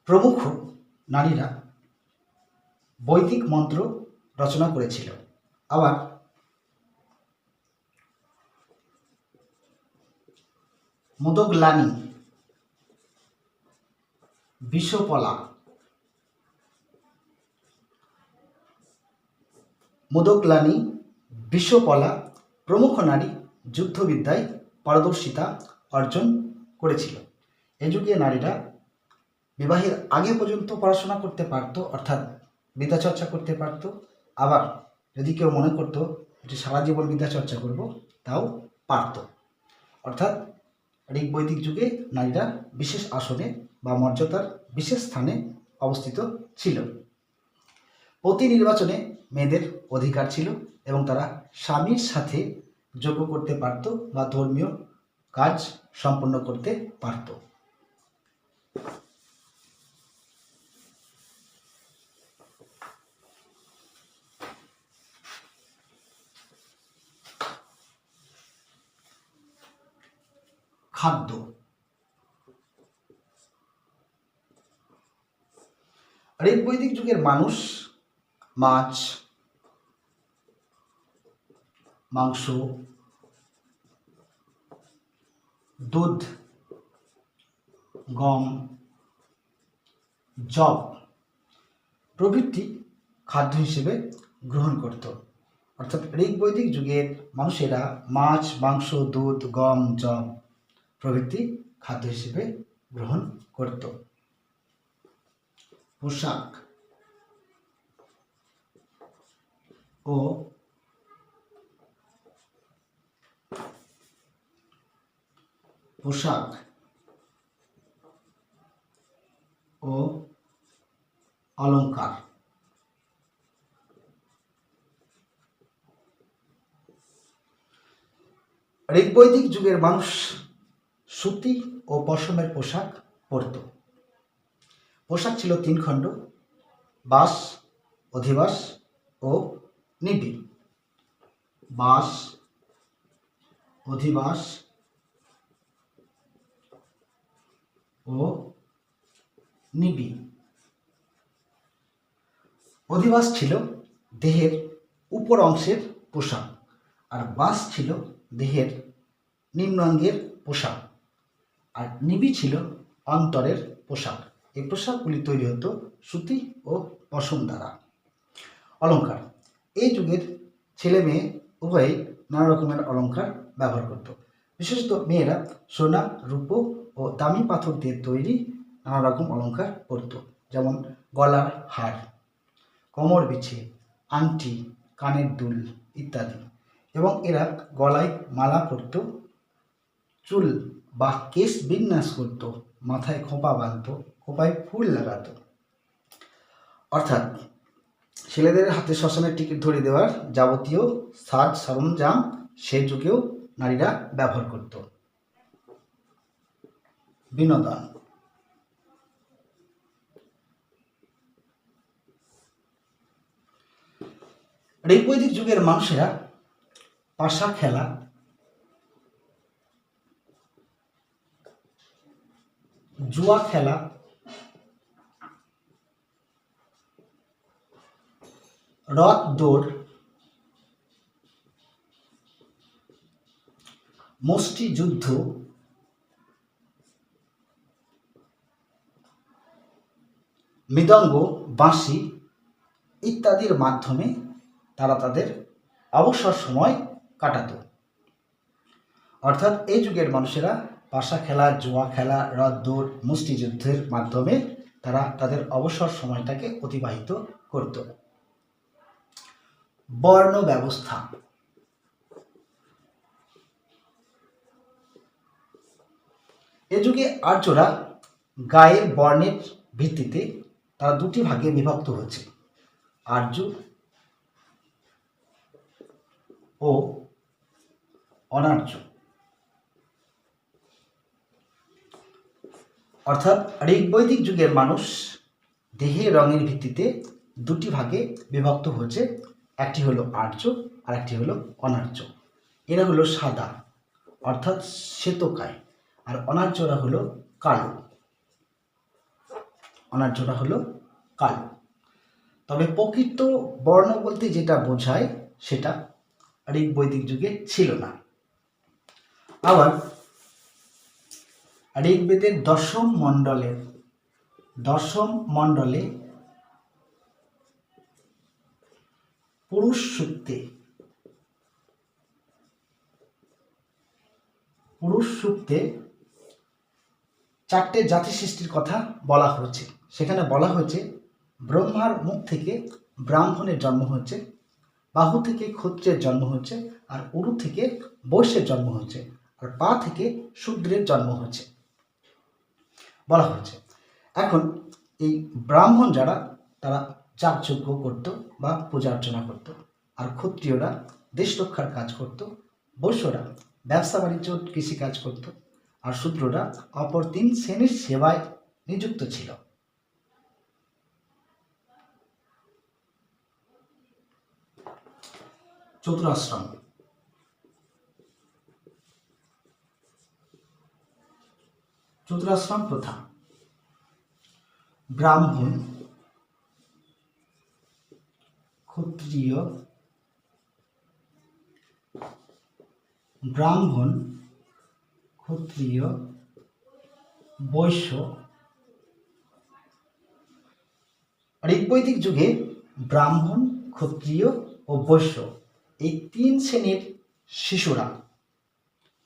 প্রমুখ নারীরা বৈদিক মন্ত্র রচনা করেছিল। আবার মোদগ্লানি বিষপলা, মোদকলানি, বিষপলা প্রমুখ নারী যুদ্ধবিদ্যায় পারদর্শিতা অর্জন করেছিল। এ যুগে নারীরা বিবাহের আগে পর্যন্ত পড়াশোনা করতে পারত, অর্থাৎ বিদ্যাচর্চা করতে পারত। আবার যদি কেউ মনে করত যে সারা জীবন বিদ্যাচর্চা করব, তাও পারত। অর্থাৎ ঋগ বৈদিক যুগে নারীরা বিশেষ আসনে বা মর্যাদার বিশেষ স্থানে অবস্থিত ছিল। প্রতি নির্বাচনে মেয়েদের অধিকার ছিল এবং তারা স্বামীর সাথে যজ্ঞ করতে পারত বা ধর্মীয় কাজ সম্পন্ন করতে পারত। খাদ্য। ঋগ বৈদিক যুগের মানুষ মাছ, মাংস, দুধ, গম, জব প্রভৃতি খাদ্য হিসেবে গ্রহণ করত। অর্থাৎ ঋগ বৈদিক যুগের মানুষেরা মাছ, মাংস, দুধ, গম, জব প্রভৃতি খাদ্য হিসেবে গ্রহণ করত। পোশাক ও অলঙ্কার। ঋগবৈদিক যুগের মানুষ সুতি ও পশমের পোশাক পরত। পোশাক ছিল 3 খণ্ড: বাস, অধিবাস ও নিবি। বাস, অধিবাস ও নিবি। অধিবাস ছিল দেহের উপর অংশের পোশাক, আর বাস ছিল দেহের নিম্নাঙ্গের পোশাক, আর নিবি ছিল অন্তরের পোশাক। এই পোশাকগুলি তৈরি হতো সুতি ও পশম দ্বারা। অলঙ্কার। এই যুগের ছেলে মেয়ে উভয়ই নানা রকমের অলঙ্কার ব্যবহার করত। বিশেষত মেয়েরা সোনা, রূপো ও দামি পাথর দিয়ে তৈরি নানা রকম অলঙ্কার পরত, যেমন গলার হার, কোমর বিছে, আংটি, কানের দুল ইত্যাদি। এবং এরা গলায় মালা পরত, চুল বা কেশ বিন্যাস করত, মাথায় খোঁপা বাঁধত, খোঁপায় ফুল লাগাত। অর্থাৎ ছেলেদের হাতে শ্মশানের টিকিট ধরিয়ে দেওয়ার যাবতীয় সাজ সরঞ্জাম সে যুগেও নারীরা ব্যবহার করত। বিনোদন। ঋগবৈদিক যুগের মানুষেরা পাশা খেলা, জুয়া খেলা, রথ দৌড়, মুষ্টি যুদ্ধ, মৃদঙ্গ, বাঁশি ইত্যাদির মাধ্যমে তারা তাদের অবসর সময় কাটাতো। অর্থাৎ এই যুগের মানুষেরা পাশা খেলা, জুয়া খেলা, রথ দৌড়, মুষ্টিযুদ্ধের মাধ্যমে তারা তাদের অবসর সময়টাকে অতিবাহিত করত। বর্ণ ব্যবস্থা। এ যুগে আর্যরা গায়ের বর্ণের ভিত্তিতে তারা 2টি ভাগে বিভক্ত হচ্ছে: আর্য ও অনার্য। অর্থাৎ ঋগবৈদিক যুগের মানুষ দেহের রঙের ভিত্তিতে 2টি ভাগে বিভক্ত হচ্ছে, একটি হলো আর্য আর একটি হলো অনার্য। এরা হলো সাদা অর্থাৎ শ্বেতকায়, আর অনার্যরা হলো কালো। অনার্যরা হলো কালো। তবে প্রকৃত বর্ণ বলতে যেটা বোঝায় সেটা ঋগবৈদিক যুগে ছিল না। আবার ঋগ্বেদের 10ম মণ্ডলের দশম মণ্ডলে পুরুষ সূক্তে চারটে জাতি সৃষ্টির কথা বলা হয়েছে। সেখানে বলা হয়েছে ব্রহ্মার মুখ থেকে ব্রাহ্মণের জন্ম হচ্ছে, বাহু থেকে ক্ষত্রিয়ের জন্ম হচ্ছে, আর উরু থেকে বৈশ্যের জন্ম হচ্ছে, আর পা থেকে শূদ্রের জন্ম হচ্ছে বলা হয়েছে। এখন এই ব্রাহ্মণ যারা, তারা যাগযজ্ঞ করত বা পূজা অর্চনা করত, আর ক্ষত্রিয়রা দেশ রক্ষার কাজ করত, বৈশ্যরা ব্যবসা বাণিজ্য কৃষিকাজ করত, আর শূদ্ররা অপর 3 শ্রেণীর সেবায় নিযুক্ত ছিল। চতুরাশ্রম প্রথা। ব্রাহ্মণ, ক্ষত্রিয়, বৈশ্য। ঋগ্বৈদিক যুগে ব্রাহ্মণ, ক্ষত্রিয় ও বৈশ্য এই 3 শ্রেণীর শিশুরা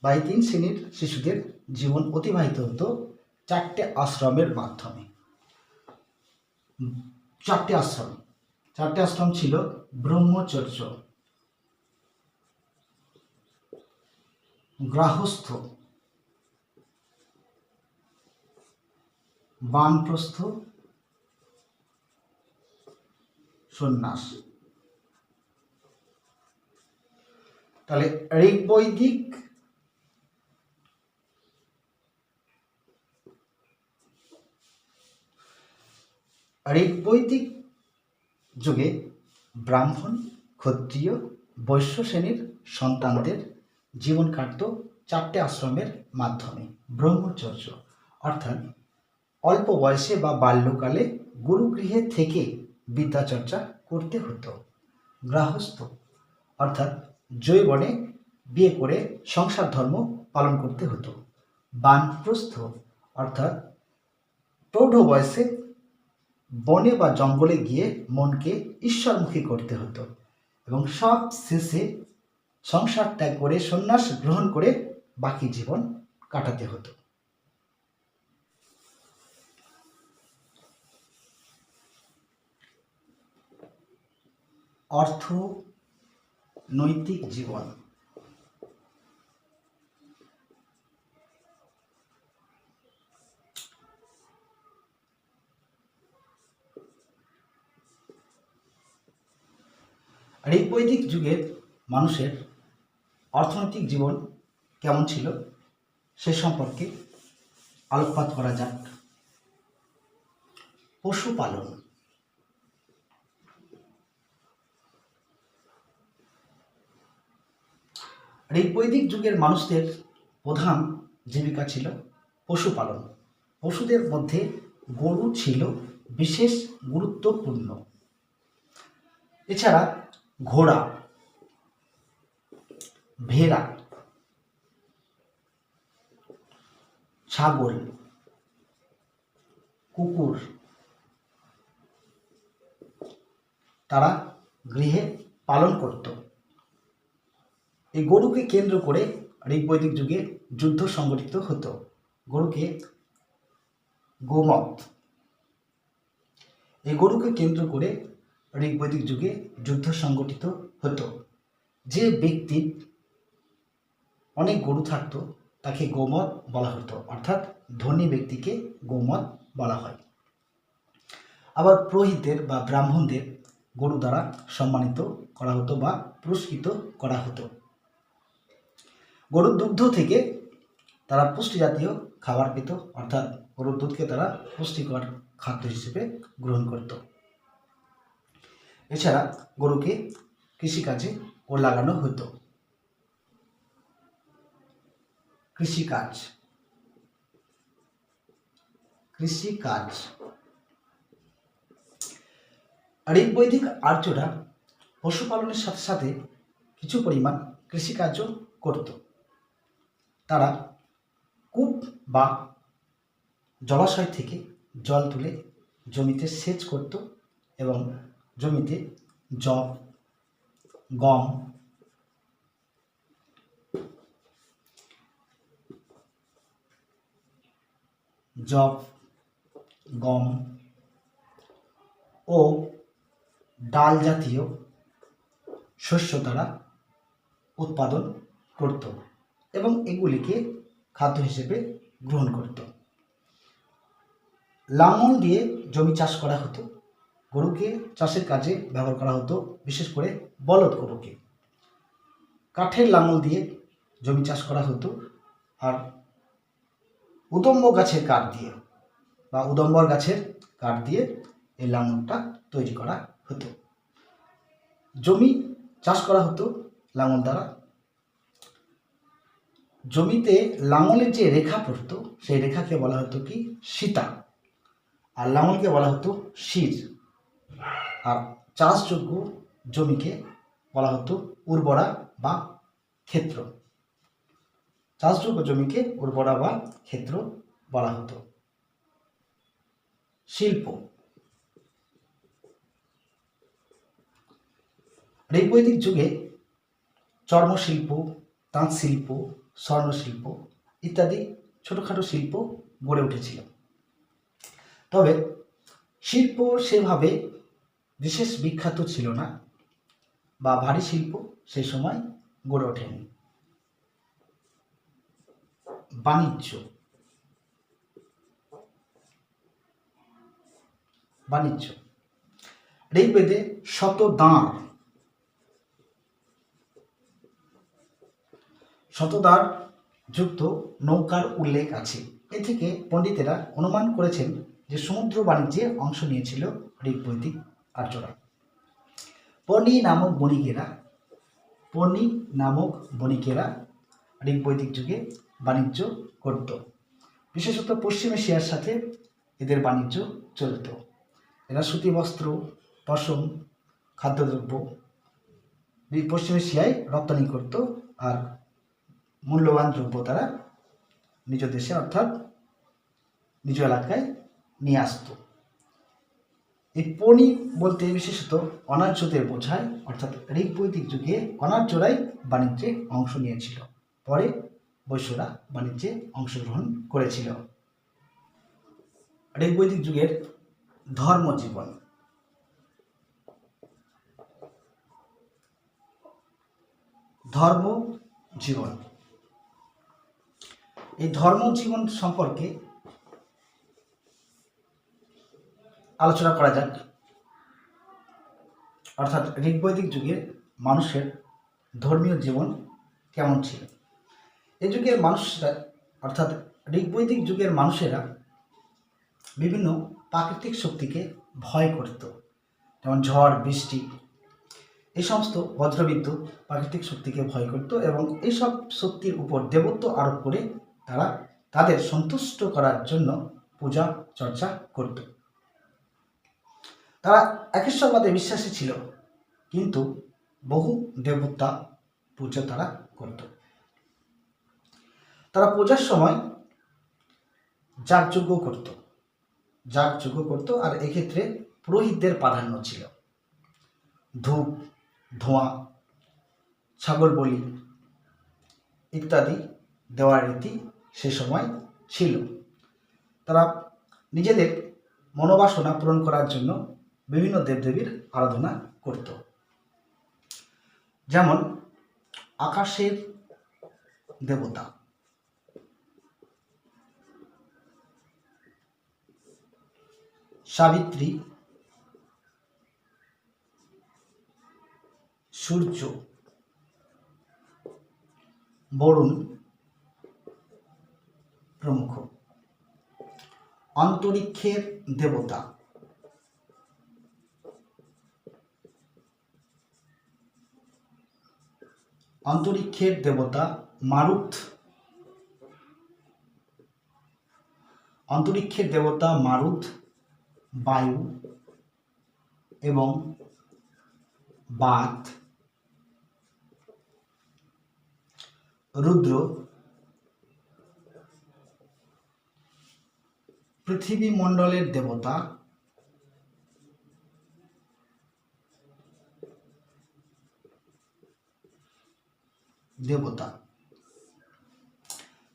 বা এই 3 শ্রেণীর শিশুদের জীবন অতিবাহিত হতো 4টে আশ্রমের মাধ্যমে। 4টে আশ্রম ছিল ব্রহ্মচর্য, গৃহস্থ, বানপ্রস্থ, সন্ন্যাস। তাহলে ঋগ্বৈদিক যুগে ব্রাহ্মণ, ক্ষত্রিয়, বৈশ্য শ্রেণীর সন্তানদের জীবন কাটত 4টে আশ্রমের মাধ্যমে। ব্রহ্মচর্য অর্থাৎ অল্প বয়সে বা বাল্যকালে গুরুগৃহে থেকে বিদ্যাচর্চা করতে হতো। গৃহস্থ অর্থাৎ জৈবনে বিয়ে করে সংসার ধর্ম পালন করতে হতো। বানপ্রস্থ অর্থাৎ প্রৌঢ় বয়সে বনে বা জঙ্গলে গিয়ে মনকে ঈশ্বরমুখী করতে হতো। এবং সব শেষে সংসার ত্যাগ করে সন্ন্যাস গ্রহণ করে বাকি জীবন কাটাতে হতো। অর্থনৈতিক জীবন। ঋগ্বৈদিক যুগের মানুষের অর্থনৈতিক জীবন কেমন ছিল সে সম্পর্কে আলোকপাত করা যাক। পশুপালন। ঋগ্বৈদিক যুগের মানুষদের প্রধান জীবিকা ছিল পশুপালন। পশুদের মধ্যে গরু ছিল বিশেষ গুরুত্বপূর্ণ। এছাড়া ঘোড়া, ভেড়া, ছাগল, কুকুর তারা গৃহে পালন করত। এই গরুকে কেন্দ্র করে ঋগ্বৈদিক যুগে যুদ্ধ সংগঠিত হতো। গরুকে গোমত, এই গরুকে কেন্দ্র করে ঋগ্বৈদিক যুগে যুদ্ধ সংগঠিত হতো। যে ব্যক্তির অনেক গরু থাকতো তাকে গোমত বলা হতো, অর্থাৎ ধনী ব্যক্তিকে গোমত বলা হয়। আবার পুরোহিতদের বা ব্রাহ্মণদের গরু দ্বারা সম্মানিত করা হতো বা পুরস্কৃত করা হতো। গরুর দুগ্ধ থেকে তারা পুষ্টি জাতীয় খাবার পেত, অর্থাৎ গরুর দুধকে তারা পুষ্টিকর খাদ্য হিসেবে গ্রহণ করত। এছাড়া গরুকে কৃষিকাজে লাগানো হতো। কৃষিকাজ। ঋগ্বৈদিক আর্যরা পশুপালনের সাথে সাথে কিছু পরিমাণ কৃষিকাজও করত। তারা কূপ বা জলাশয় থেকে জল তুলে জমিতে সেচ করত এবং জমিতে যব, গম, গম ও ডাল জাতীয় শস্য তারা উৎপাদন করত এবং এগুলিকে খাদ্য হিসেবে গ্রহণ করত। লাঙল দিয়ে জমি চাষ করা হতো। গরুকে চাষের কাজে ব্যবহার করা হতো, বিশেষ করে বলদ গরুকে। কাঠের লাঙল দিয়ে জমি চাষ করা হতো, আর উদম্ব গাছের কাঠ দিয়ে বা উদম্বর গাছের কাঠ দিয়ে এই লাঙলটা তৈরি করা হতো। জমি চাষ করা হতো লাঙল দ্বারা। জমিতে লাঙলের যে রেখা পড়তো সেই রেখাকে বলা হতো কি সীতা, আর লাঙলকে বলা হতো শির। আর চাষযোগ্য জমিকে বলা হতো উর্বরা বা ক্ষেত্র। চাষযোগ্য জমিকে উর্বরা বা ক্ষেত্র বলা হতো। শিল্প। ঋগ্বৈদিক যুগে চর্মশিল্প, তাঁত শিল্প, স্বর্ণশিল্প ইত্যাদি ছোটোখাটো শিল্প গড়ে উঠেছিল। তবে শিল্প সেভাবে বিশেষ বিখ্যাত ছিল না বা ভারী শিল্প সেই সময় গড়ে ওঠেনি। বাণিজ্য। ঋগ্বেদে শতদ্বার যুক্ত নৌকার উল্লেখ আছে। এ থেকে পণ্ডিতেরা অনুমান করেছেন যে সমুদ্র বাণিজ্যে অংশ নিয়েছিল ঋগ্বৈদিক আর্যরা। পর্ণি নামক বণিকেরা ঋগ্বৈদিক যুগে বাণিজ্য করত। বিশেষত পশ্চিম এশিয়ার সাথে এদের বাণিজ্য চলত। এরা সুতি বস্ত্র, পশম, খাদ্যদ্রব্য পশ্চিম এশিয়ায় রপ্তানি করত, আর মূল্যবান দ্রব্য তারা নিজ দেশে অর্থাৎ নিজ এলাকায় নিয়ে আসত। এই পণি বলতে বিশেষত অনার্যদের বোঝায়, অর্থাৎ ঋগ্বৈদিক যুগে অনার্যরাই বাণিজ্যে অংশ নিয়েছিল। পরে বৈশ্যরা বাণিজ্যে অংশগ্রহণ করেছিল। ঋগ্বৈদিক যুগের ধর্মজীবন। এই ধর্মজীবন সম্পর্কে আলোচনা করা যাক। অর্থাৎ ঋগ্বৈদিক যুগের মানুষের ধর্মীয় জীবন কেমন ছিল। এই যুগের মানুষরা অর্থাৎ ঋগ্বৈদিক যুগের মানুষেরা বিভিন্ন প্রাকৃতিক শক্তিকে ভয় করত, যেমন ঝড়, বৃষ্টি, এই সমস্ত বজ্রবিদ্যুৎ প্রাকৃতিক শক্তিকে ভয় করত এবং এইসব শক্তির উপর দেবত্ব আরোপ করে তারা তাদের সন্তুষ্ট করার জন্য পূজা চর্চা করত। তারা একেশ্বরবাদে বিশ্বাসী ছিল, কিন্তু বহু দেবতা পূজা তারা করত। তারা পূজার সময় যাগযজ্ঞ করত, আর এক্ষেত্রে পুরোহিতদের প্রাধান্য ছিল। ধূপ, ধোঁয়া, ছাগল বলি ইত্যাদি দেওয়ার রীতি সে সময় ছিল। তারা নিজেদের মনোবাসনা পূরণ করার জন্য বিভিন্ন দেবদেবীর আরাধনা করত। যেমন আকাশের দেবতা, সাবিত্রী, সূর্য, বরুণ প্রমুখ। অন্তরিক্ষের দেবতা, মারুত। অন্তরিক্ষের দেবতা মারুত, বায়ু এবং বাত। রুদ্র, পৃথিবীমণ্ডলের দেবতা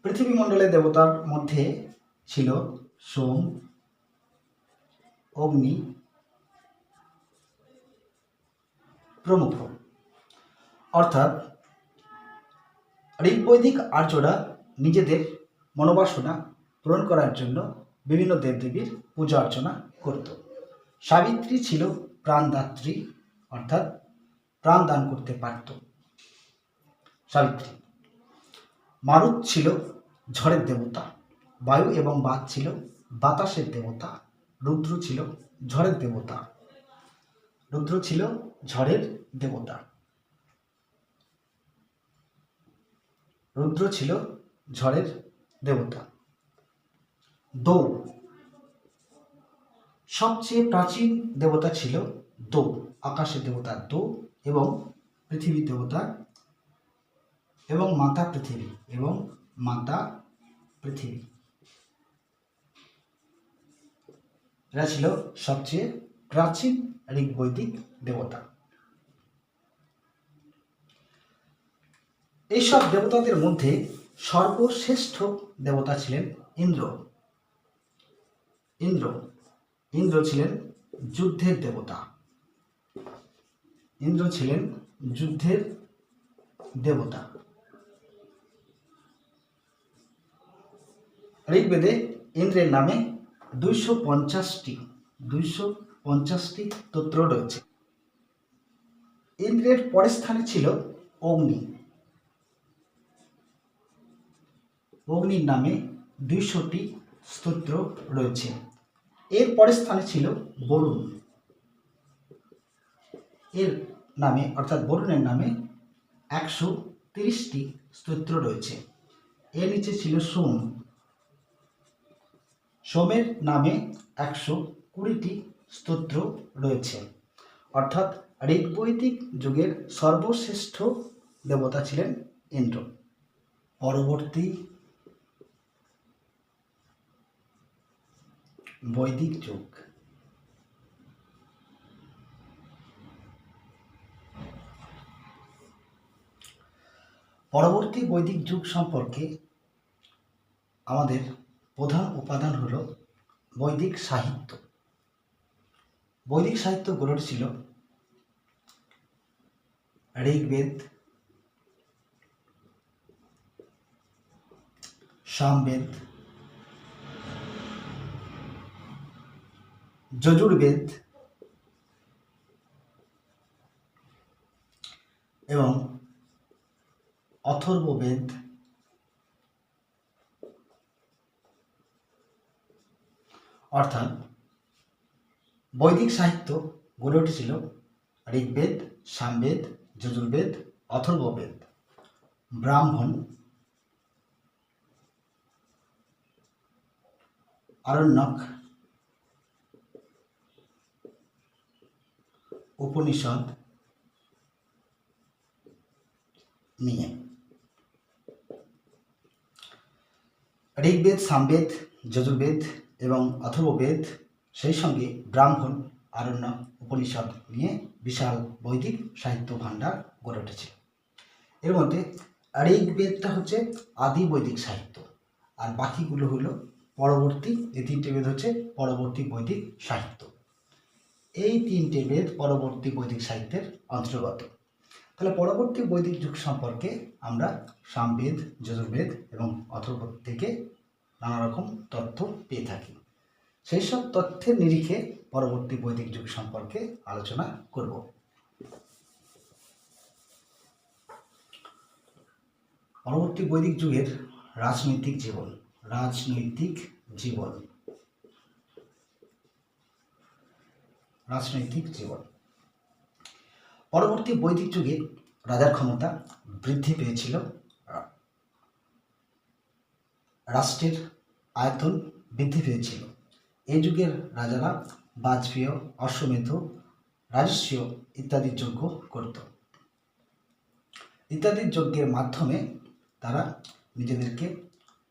পৃথিবীমণ্ডলের দেবতার মধ্যে ছিল সোম, অগ্নি প্রমুখ। অর্থাৎ ঋগ্বৈদিক আর্যরা নিজেদের মনোবাসনা পূরণ করার জন্য বিভিন্ন দেবদেবীর পূজা অর্চনা করত। সাবিত্রী ছিল প্রাণদাত্রী, অর্থাৎ প্রাণ দান করতে পারত সাবিত্রী। মারুত ছিল ঝড়ের দেবতা, বায়ু এবং বাত ছিল বাতাসের দেবতা, রুদ্র ছিল ঝড়ের দেবতা। দৌ, সবচেয়ে প্রাচীন দেবতা ছিল দৌ, আকাশের দেবতা দৌ এবং পৃথিবীর দেবতা এবং মাতা পৃথিবী এরা ছিল সবচেয়ে প্রাচীন ঋগ্বৈদিক দেবতা। এইসব দেবতাদের মধ্যে সর্বশ্রেষ্ঠ দেবতা ছিলেন ইন্দ্র। ইন্দ্র ছিলেন যুদ্ধের দেবতা। ঋগ্বেদে ইন্দ্রের নামে 250টি স্তোত্র রয়েছে। ইন্দ্রের পরের স্থানে ছিল অগ্নি। অগ্নির নামে 200টি স্তোত্র রয়েছে। এর পরের স্থানে ছিল বরুণ। বরুণের নামে 130টি স্তোত্র রয়েছে। এর নিচে ছিল সোম। সোমের নামে 120টি স্তোত্র রয়েছে। অর্থাৎ ঋগ্বৈদিক যুগের সর্বশ্রেষ্ঠ দেবতা ছিলেন ইন্দ্র। পরবর্তী বৈদিক যুগ। পরবর্তী বৈদিক যুগ সম্পর্কে আমাদের প্রধান উপাদান হল বৈদিক সাহিত্য। বৈদিক সাহিত্য গড়ে উঠেছিল ঋগ্বেদ, সামবেদ, যজুর্বেদ এবং অথর্ববেদ। অর্থাৎ বৈদিক সাহিত্য গড়ে উঠেছিল ঋগ্বেদ, সামবেদ, যজুর্বেদ, অথর্ববেদ, ব্রাহ্মণ, আরণ্যক, উপনিষদ নিয়ে। ঋগ্বেদ, সামবেদ, যজুর্বেদ এবং অথর্ববেদ, সেই সঙ্গে ব্রাহ্মণ, আরণ্যক, উপনিষদ নিয়ে বিশাল বৈদিক সাহিত্য ভাণ্ডার গড়ে উঠেছিল। এর মধ্যে ঋগ্বেদটা হচ্ছে আদি বৈদিক সাহিত্য, আর বাকিগুলো হলো পরবর্তী। এই 3টে বেদ হচ্ছে পরবর্তী বৈদিক সাহিত্য। এই 3টে বেদ পরবর্তী বৈদিক সাহিত্যের অন্তর্গত। তাহলে পরবর্তী বৈদিক যুগ সম্পর্কে আমরা সামবেদ, যজুর্বেদ এবং অথর্ববেদ থেকে নানা রকম তথ্য পেয়ে থাকি। সেই সব তথ্যের নিরিখে পরবর্তী বৈদিক যুগ সম্পর্কে আলোচনা করব। পরবর্তী বৈদিক যুগের রাজনৈতিক জীবন। পরবর্তী বৈদিক যুগে রাজার ক্ষমতা বৃদ্ধি পেয়েছিল, রাষ্ট্রের আয়তন বৃদ্ধি পেয়েছিল। এই যুগের রাজারা বাজপেয়, অশ্বমেধ, রাজস্ব ইত্যাদি যজ্ঞ করত। ইত্যাদি যজ্ঞের মাধ্যমে তারা নিজেদেরকে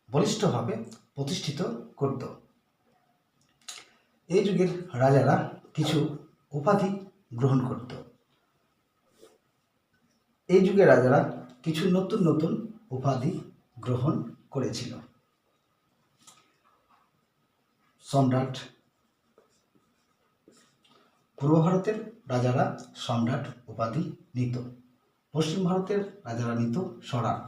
বলিষ্ঠভাবে প্রতিষ্ঠিত করত। এই যুগের রাজারা কিছু উপাধি গ্রহণ করত। এই যুগের রাজারা কিছু নতুন নতুন উপাধি গ্রহণ করেছিল। সম্রাট। পূর্ব ভারতের রাজারা সম্রাট উপাধি নিত। পশ্চিম ভারতের রাজারা নিত স্বরাট।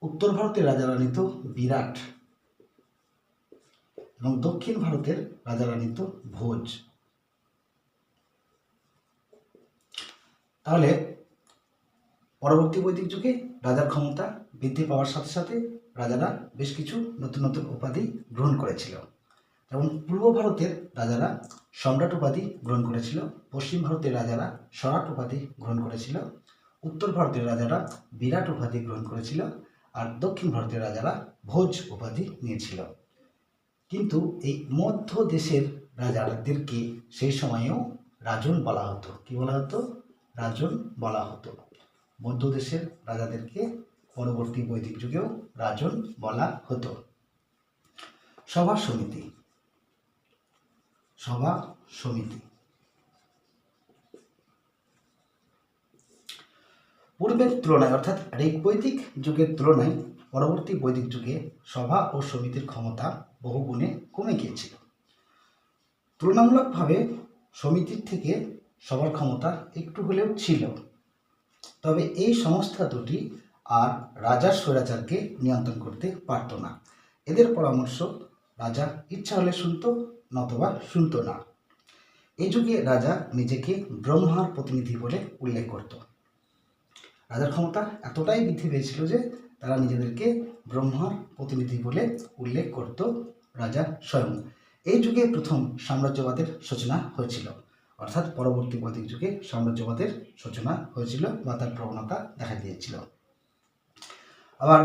উত্তর ভারতের রাজারা নিত বিরাট এবং দক্ষিণ ভারতের রাজারা নিত ভোজ। তাহলে পরবর্তী বৈদিক যুগে রাজার ক্ষমতা বৃদ্ধি পাওয়ার সাথে সাথে রাজারা বেশ কিছু নতুন নতুন উপাধি গ্রহণ করেছিল। যেমন পূর্ব ভারতের রাজারা সম্রাট উপাধি গ্রহণ করেছিল, পশ্চিম ভারতের রাজারা স্বরাট উপাধি গ্রহণ করেছিল, উত্তর ভারতের রাজারা বিরাট উপাধি গ্রহণ করেছিল, আর দক্ষিণ ভারতের রাজারা ভোজ উপাধি নিয়েছিল। কিন্তু এই মধ্য দেশের রাজাদেরকে সেই সময়েও রাজন বলা হতো। কি বলা হতো? রাজন বলা হতো। মধ্য দেশের রাজাদেরকে পরবর্তী বৈদিক যুগেও রাজন বলা হতো। সভা সমিতি। সভা সমিতি পূর্বের তুলনায় অর্থাৎ ঋগ্বৈদিক যুগের তুলনায় পরবর্তী বৈদিক যুগে সভা ও সমিতির ক্ষমতা বহুগুণে কমে গিয়েছিল। তুলনামূলকভাবে সমিতির থেকে সভার ক্ষমতা একটু হলেও ছিল। তবে এই সংস্থা দুটি আর রাজার স্বৈরাচারকে নিয়ন্ত্রণ করতে পারত না। এদের পরামর্শ রাজা ইচ্ছা হলে শুনত, নতবা শুনত না। এই যুগে রাজা নিজেকে ব্রহ্মার প্রতিনিধি বলে উল্লেখ করত। রাজার ক্ষমতা এতটাই বৃদ্ধি পেয়েছিল যে তারা নিজেদেরকে ব্রহ্মার প্রতিনিধি বলে উল্লেখ করত রাজা স্বয়ং। এই যুগে প্রথম সাম্রাজ্যবাদের সূচনা হয়েছিল, অর্থাৎ পরবর্তী বৈদিক যুগে সাম্রাজ্যবাদের সূচনা হয়েছিল বা তার প্রবণতা দেখা দিয়েছিল। আবার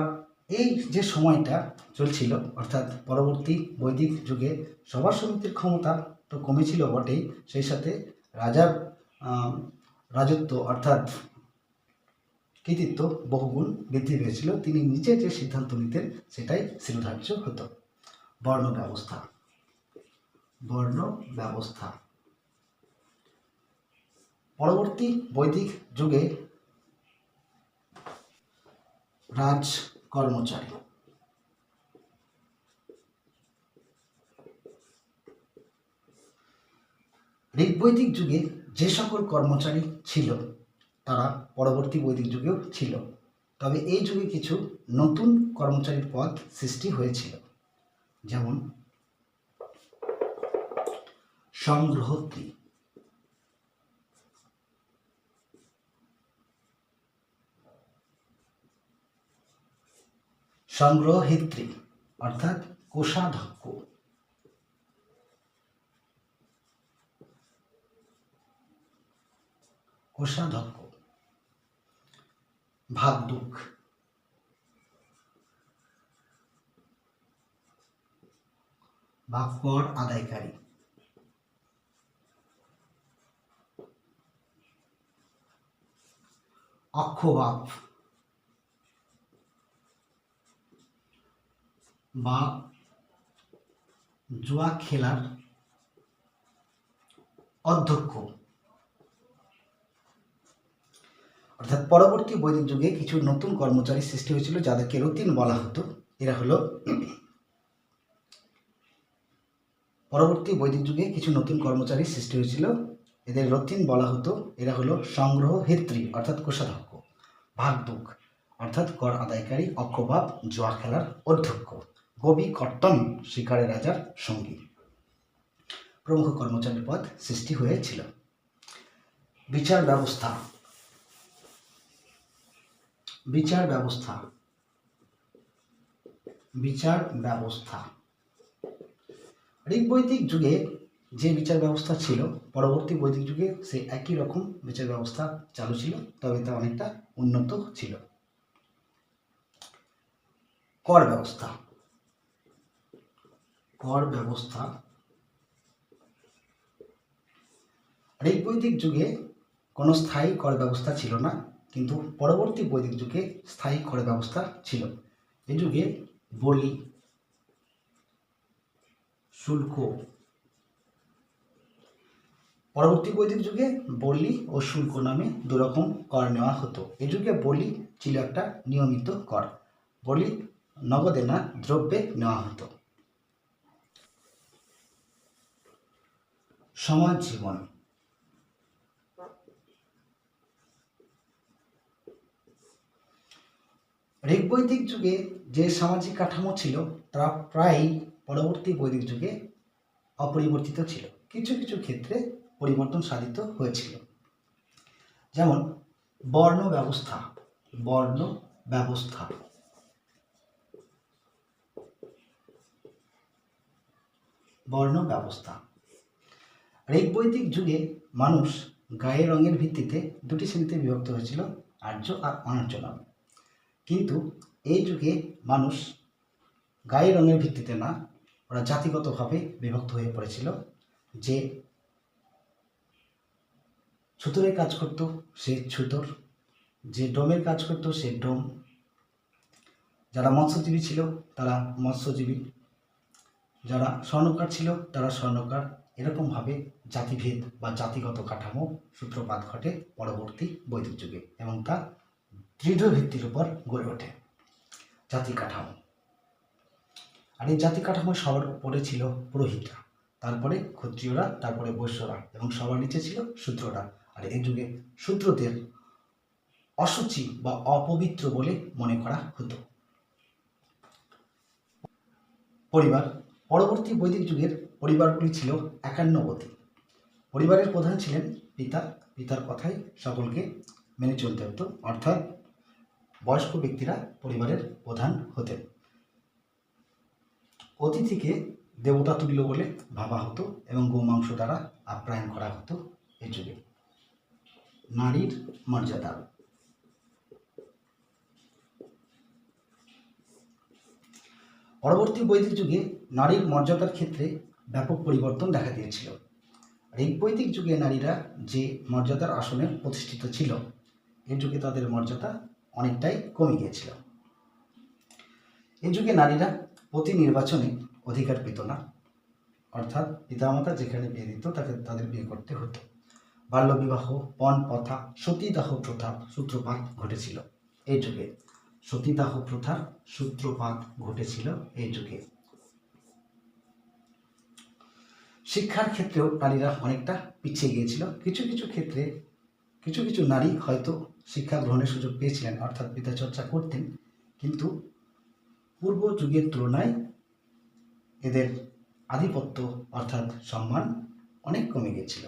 এই যে সময়টা চলছিল, অর্থাৎ পরবর্তী বৈদিক যুগে সভা সমিতির ক্ষমতা তো কমেছিল বটেই, সেই সাথে রাজার রাজত্ব অর্থাৎ কৃতিত্ব বহুগুণ বৃদ্ধি পেয়েছিল। তিনি নিজে যে সিদ্ধান্ত নিতেন সেটাই শিরোধার্য হতো। বর্ণ ব্যবস্থা। বর্ণ ব্যবস্থা পরবর্তী বৈদিক যুগে রাজ কর্মচারী। ঋগ্বৈদিক যুগে যে সকল কর্মচারী ছিল তারা পরবর্তী বৈদিক যুগেও ছিল। তবে এই যুগে কিছু নতুন কর্মচারীর পদ সৃষ্টি হয়েছিল। যেমন সংগ্রহত্রী। সংগ্রহিত্রী অর্থাৎ কোষাধ্যক্ষ। কোষাধ্যক্ষ। ভাগদুক। বা কর আদায়কারী। অক্ষবাপ বা জুয়া খেলার অধ্যক্ষ। অর্থাৎ পরবর্তী বৈদিক যুগে কিছু নতুন কর্মচারী সৃষ্টি হয়েছিল যাদেরকে রতিন বলা হতো। এরা হলো পরবর্তী বৈদিক যুগে কিছু নতুন কর্মচারী সৃষ্টি হয়েছিল, এদের রতিন বলা হতো। এরা হলো সংগ্রহহিত্রী অর্থাৎ কোষাধ্যক্ষ, ভাগদুক অর্থাৎ কর আদায়কারী, অক্ষবাপ জুয়া খেলার অধ্যক্ষ, গবি কর্তন শিকারে রাজার সঙ্গী প্রমুখ কর্মচারীর পদ সৃষ্টি হয়েছিল। বিচার ব্যবস্থা। বিচার ব্যবস্থা। বিচার ব্যবস্থা ঋগ্বৈদিক যুগে যে বিচার ব্যবস্থা ছিল পরবর্তী বৈদিক যুগে সে একই রকম বিচার ব্যবস্থা চালু ছিল, তবে তা অনেকটা উন্নত ছিল। কর ব্যবস্থা। কর ব্যবস্থা ঋগ্বৈদিক যুগে কোনো স্থায়ী কর ব্যবস্থা ছিল না, কিন্তু পরবর্তী বৈদিক যুগে স্থায়ী কর ব্যবস্থা ছিল। এই যুগে বলি, শুল্ক। পরবর্তী বৈদিক যুগে বলি ও শুল্ক নামে দুরকম কর নেওয়া হতো। এ যুগে বলি ছিল একটা নিয়মিত কর। বলি নগদে না দ্রব্যে নেওয়া হতো। সমাজ জীবন। ঋগ্বৈদিক যুগে যে সামাজিক কাঠামো ছিল তা প্রায়ই পরবর্তী বৈদিক যুগে অপরিবর্তিত ছিল। কিছু কিছু ক্ষেত্রে পরিবর্তন সাধিত হয়েছিল। যেমন বর্ণ ব্যবস্থা। বর্ণ ব্যবস্থা বর্ণ ব্যবস্থা ঋগ্বৈদিক যুগে মানুষ গায়ের রঙের ভিত্তিতে দুটি শ্রেণীতে বিভক্ত হয়েছিল, আর্য আর অনার্য নামে। কিন্তু এই যুগে মানুষ গায়ের রঙের ভিত্তিতে না, ওরা জাতিগতভাবে বিভক্ত হয়ে পড়েছিল। যে ছুতোরের কাজ করত সে ছুতোর, যে ডোমের কাজ করত সে ডোম, যারা মৎস্যজীবী ছিল তারা মৎস্যজীবী, যারা স্বর্ণকার ছিল তারা স্বর্ণকার। এরকমভাবে জাতিভেদ বা জাতিগত কাঠামো সূত্রপাত ঘটে পরবর্তী বৈদিক যুগে এবং তা দৃঢ় ভিত্তির উপর গড়ে ওঠে জাতি কাঠামো। আর এই জাতি কাঠামো সবার উপরে ছিল পুরোহিতরা, তারপরে ক্ষত্রিয়রা, তারপরে বৈশ্যরা এবং সবার নিচে ছিল শূদ্ররা। আর এই যুগে শূদ্রদের অসুচি বা অপবিত্র বলে মনে করা হতো। পরিবার। পরবর্তী বৈদিক যুগের পরিবারগুলি ছিল একান্নবর্তী। পরিবারের প্রধান ছিলেন পিতা। পিতার কথাই সকলকে মেনে চলতে হতো, অর্থাৎ বয়স্ক ব্যক্তিরা পরিবারের প্রধান হতেন। অতিথিকে দেবতা তুল্য বলে ভাবা হতো এবং গোমাংস দ্বারা আপ্যায়ন করা হতো এই যুগে। নারীর মর্যাদা। পরবর্তী বৈদিক যুগে নারীর মর্যাদার ক্ষেত্রে ব্যাপক পরিবর্তন দেখা দিয়েছিল। ঋগ্বৈদিক যুগে নারীরা যে মর্যাদার আসনে প্রতিষ্ঠিত ছিল, এই যুগে তাদের মর্যাদা অনেকটাই কমে গিয়েছিল। এই যুগে নারীরা প্রতি নির্বাচনে অধিকার পেত না, অর্থাৎ পিতামাতা যেখানে বিয়ে দিত তাকে তাদের বিয়ে করতে হতো। বাল্যবিবাহ, পণ প্রথা, সতীদাহ প্রথার সূত্রপাত ঘটেছিল এই যুগে। সতীদাহ প্রথার সূত্রপাত ঘটেছিল এই যুগে। শিক্ষার ক্ষেত্রেও নারীরা অনেকটা পিছিয়ে গিয়েছিল। কিছু কিছু ক্ষেত্রে কিছু কিছু নারী হয়তো শিক্ষা গ্রহণের সুযোগ পেয়েছিলেন, অর্থাৎ বিদ্যা চর্চা করতেন, কিন্তু পূর্ব যুগের তুলনায় এদের আধিপত্য অর্থাৎ সম্মান অনেক কমে গিয়েছিল।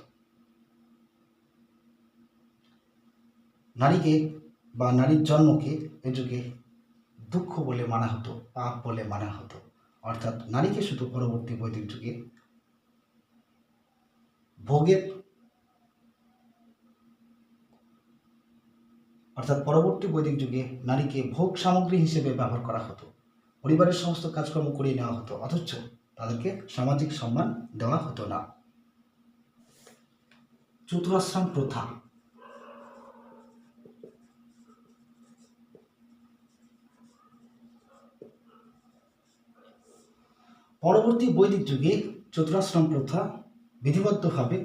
নারীকে বা নারীর জন্মকে এ যুগে দুঃখ বলে মানা হতো, পাপ বলে মানা হতো। অর্থাৎ নারীকে শুধু পরবর্তী বৈদিক যুগে ভোগের পরবর্তী বৈদিক যুগে নারীকে ভোগ সামগ্রী হিসেবে ব্যবহার করা হতো। পরিবারের সমস্ত কাজকর্ম করিয়ে নেওয়া হতো, অথচ তাদেরকে সামাজিক সম্মান দেওয়া হতো না। চতুরাশ্রম প্রথা। পরবর্তী বৈদিক যুগে চতুরাশ্রম প্রথা বিধিবদ্ধভাবে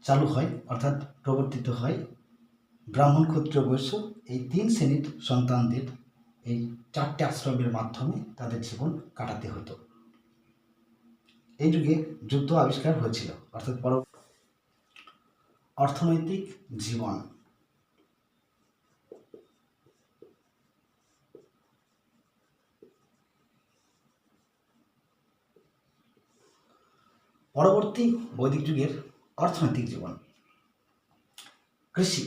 চালু হয়, অর্থাৎ প্রবর্তিত হয়। ব্রাহ্মণ, ক্ষত্রিয়, বৈশ্য এই তিন শ্রেণীর সন্তানদের এই চারটে আশ্রমের মাধ্যমে তাদের জীবন কাটাতে হতো। এই যুগে যুদ্ধ আবিষ্কার হয়েছিল, অর্থাৎ অর্থনৈতিক জীবন। পরবর্তী বৈদিক যুগের অর্থনৈতিক জীবন। কৃষি।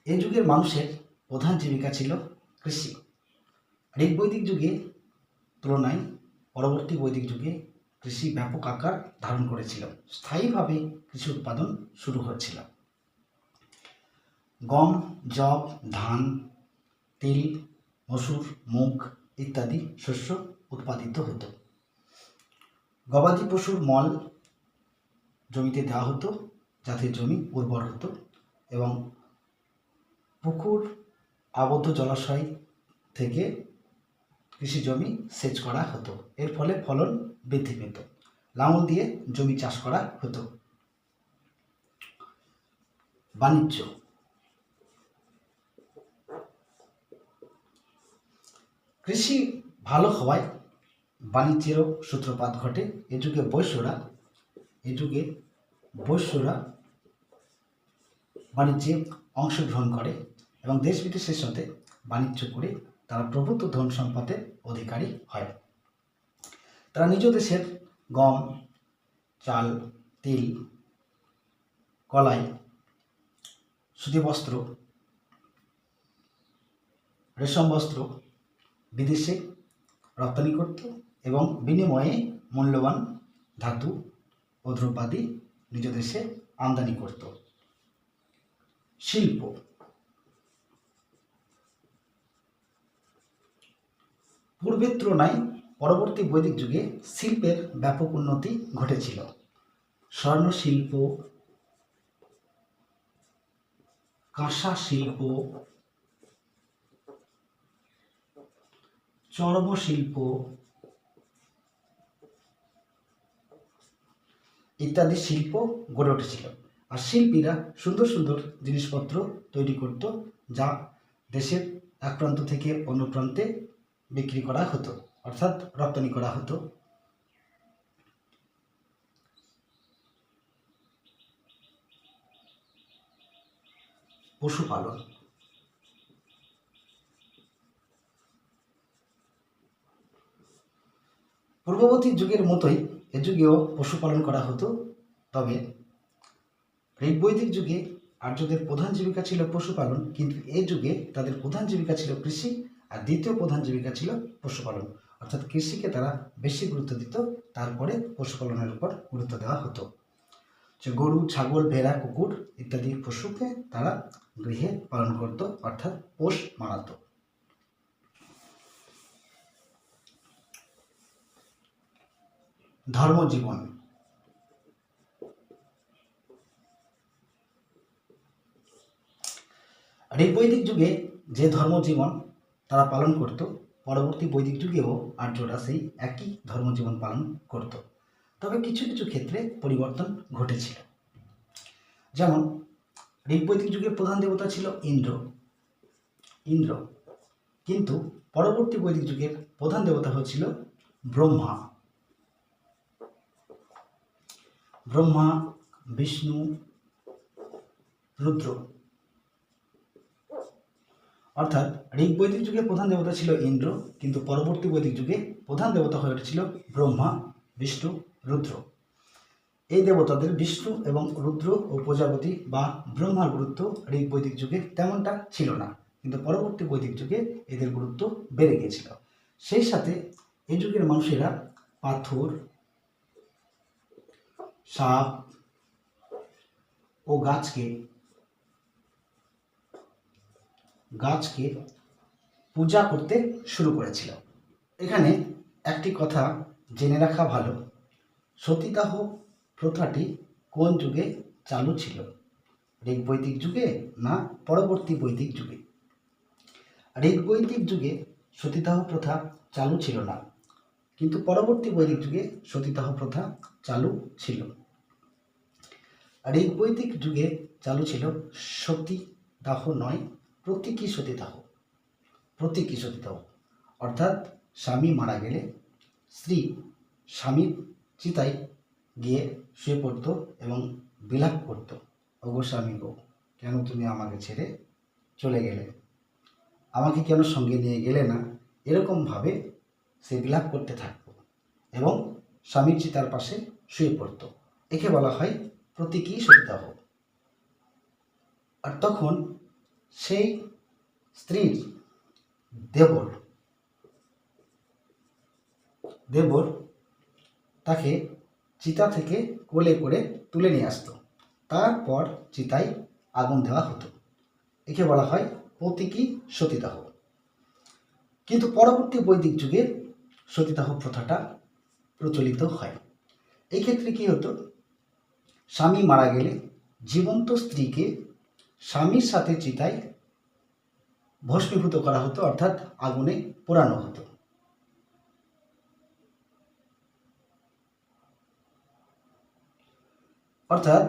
এই যুগের মানুষের প্রধান জীবিকা ছিল কৃষি। ঋগ্বৈদিক যুগে তুলনায় পরবর্তী বৈদিক যুগে কৃষি ব্যাপক আকার ধারণ করেছিল। স্থায়ীভাবে কৃষি উৎপাদন শুরু হয়েছিল। গম, যব, ধান, তিল, মসুর, মুগ ইত্যাদি শস্য উৎপাদিত হতো। গবাদি পশুর মল জমিতে দেওয়া হতো যাতে জমি উর্বর হতো এবং পুকুর, আবদ্ধ জলাশয় থেকে কৃষি জমি সেচ করা হতো, এর ফলে ফলন বৃদ্ধি পেত। লাঙল দিয়ে জমি চাষ করা হতো। বাণিজ্য। কৃষি ভালো হওয়ায় বাণিজ্যেরও সূত্রপাত ঘটে। এ যুগে বৈশ্যরা বাণিজ্যে অংশগ্রহণ করে এবং দেশ বিদেশের সাথে বাণিজ্য করে তারা প্রভূত ধন সম্পদের অধিকারী হয়। তারা নিজ দেশের গম, চাল, তিল, কলাই, সুতি বস্ত্র, রেশম বস্ত্র বিদেশে রপ্তানি করত এবং বিনিময়ে মূল্যবান ধাতু ও দ্রব্যাদি নিজ দেশে আমদানি করত। শিল্প। পূর্বের তুলনায় পরবর্তী বৈদিক যুগে শিল্পের ব্যাপক উন্নতি ঘটেছিল। স্বর্ণ শিল্প, কাঁসা শিল্প, চর্ম শিল্প ইত্যাদি শিল্প গড়ে উঠেছিল। আর শিল্পীরা সুন্দর সুন্দর জিনিসপত্র তৈরি করত, যা দেশের এক প্রান্ত থেকে অন্য প্রান্তে বিক্রি করা হতো, অর্থাৎ রপ্তানি করা হতো। পশুপালন। পূর্ববর্তী যুগের মতোই এ যুগেও পশুপালন করা হতো। তবে ঋগ্বৈদিক যুগে আর্যদের প্রধান জীবিকা ছিল পশুপালন, কিন্তু এই যুগে তাদের প্রধান জীবিকা ছিল কৃষি, আর দ্বিতীয় প্রধান জীবিকা ছিল পশুপালন। অর্থাৎ কৃষিকে তারা বেশি গুরুত্ব দিত, তারপরে পশুপালনের উপর গুরুত্ব দেওয়া হতো। যে গরু, ছাগল, ভেড়া, কুকুর ইত্যাদি পশুকে তারা গৃহে পালন করত, অর্থাৎ পোষ মানাত। ধর্মজীবন। ঋগ্বৈদিক যুগে যে ধর্মজীবন তারা পালন করত, পরবর্তী বৈদিক যুগেও আর্যরা সেই একই ধর্মজীবন পালন করত। তবে কিছু কিছু ক্ষেত্রে পরিবর্তন ঘটেছিল। যেমন ঋগ্বৈদিক যুগের প্রধান দেবতা ছিল ইন্দ্র, কিন্তু পরবর্তী বৈদিক যুগের প্রধান দেবতা হচ্ছিল ব্রহ্মা, বিষ্ণু, রুদ্র। অর্থাৎ ঋগ্বৈদিক যুগে প্রধান দেবতা ছিল ইন্দ্র, কিন্তু পরবর্তী বৈদিক যুগে প্রধান দেবতা হয়ে উঠেছিল ব্রহ্মা, বিষ্ণু, রুদ্র। এই দেবতাদের বিষ্ণু এবং রুদ্র ও প্রজাপতি বা ব্রহ্মার গুরুত্ব ঋগ্বৈদিক যুগে তেমনটা ছিল না, কিন্তু পরবর্তী বৈদিক যুগে এদের গুরুত্ব বেড়ে গিয়েছিল। সেই সাথে এই যুগের মানুষেরা পাথর, সাপ ও গাছকে পূজা করতে শুরু করেছিল। এখানে একটি কথা জেনে রাখা ভালো, সতীদাহ প্রথাটি কোন যুগে চালু ছিল? ঋগ্বৈদিক যুগে না পরবর্তী বৈদিক যুগে? ঋগ্বৈদিক যুগে সতীদাহ প্রথা চালু ছিল না, কিন্তু পরবর্তী বৈদিক যুগে সতীদাহ প্রথা চালু ছিল। ঋগ্বৈদিক যুগে চালু ছিল সতীদাহ নয়, প্রতীকী সতীদাহ। অর্থাৎ স্বামী মারা গেলে স্ত্রী স্বামীর চিতায় গিয়ে শুয়ে পড়ত এবং বিলাপ করত, ওগো স্বামী গো, কেন তুমি আমাকে ছেড়ে চলে গেলে, আমাকে কেন সঙ্গে নিয়ে গেলে না, এরকমভাবে সে বিলাপ করতে থাকত এবং স্বামীর চিতার পাশে শুয়ে পড়ত। একে বলা হয় প্রতীকী সতীদাহ। আর তখন সেই স্ত্রীর দেবর তাকে চিতা থেকে কোলে করে তুলে নিয়ে আসতো, তারপর চিতায় আগুন দেওয়া হতো। একে বলা হয় প্রতীকী সতীদাহ। কিন্তু পরবর্তী বৈদিক যুগে সতীদাহ প্রথাটা প্রচলিত হয়। এই ক্ষেত্রে কি হতো, স্বামী মারা গেলে জীবন্ত স্ত্রীকে স্বামীর সাথে চিতায় ভস্মীভূত করা হতো, অর্থাৎ আগুনে পোড়ানো হতো। অর্থাৎ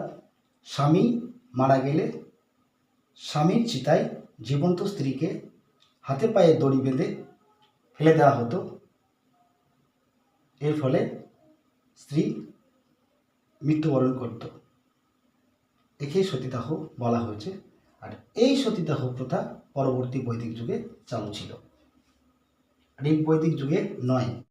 স্বামী মারা গেলে স্বামীর চিতায় জীবন্ত স্ত্রীকে হাতে পায়ে দড়ি বেঁধে ফেলে দেওয়া হতো। এর ফলে স্ত্রী মৃত্যুবরণ করত। একেই সতীদাহ বলা হয়েছে। আর এই সতীদাহ প্রথা পরবর্তী বৈদিক যুগে চালু ছিল, আর এই বৈদিক যুগে নয়।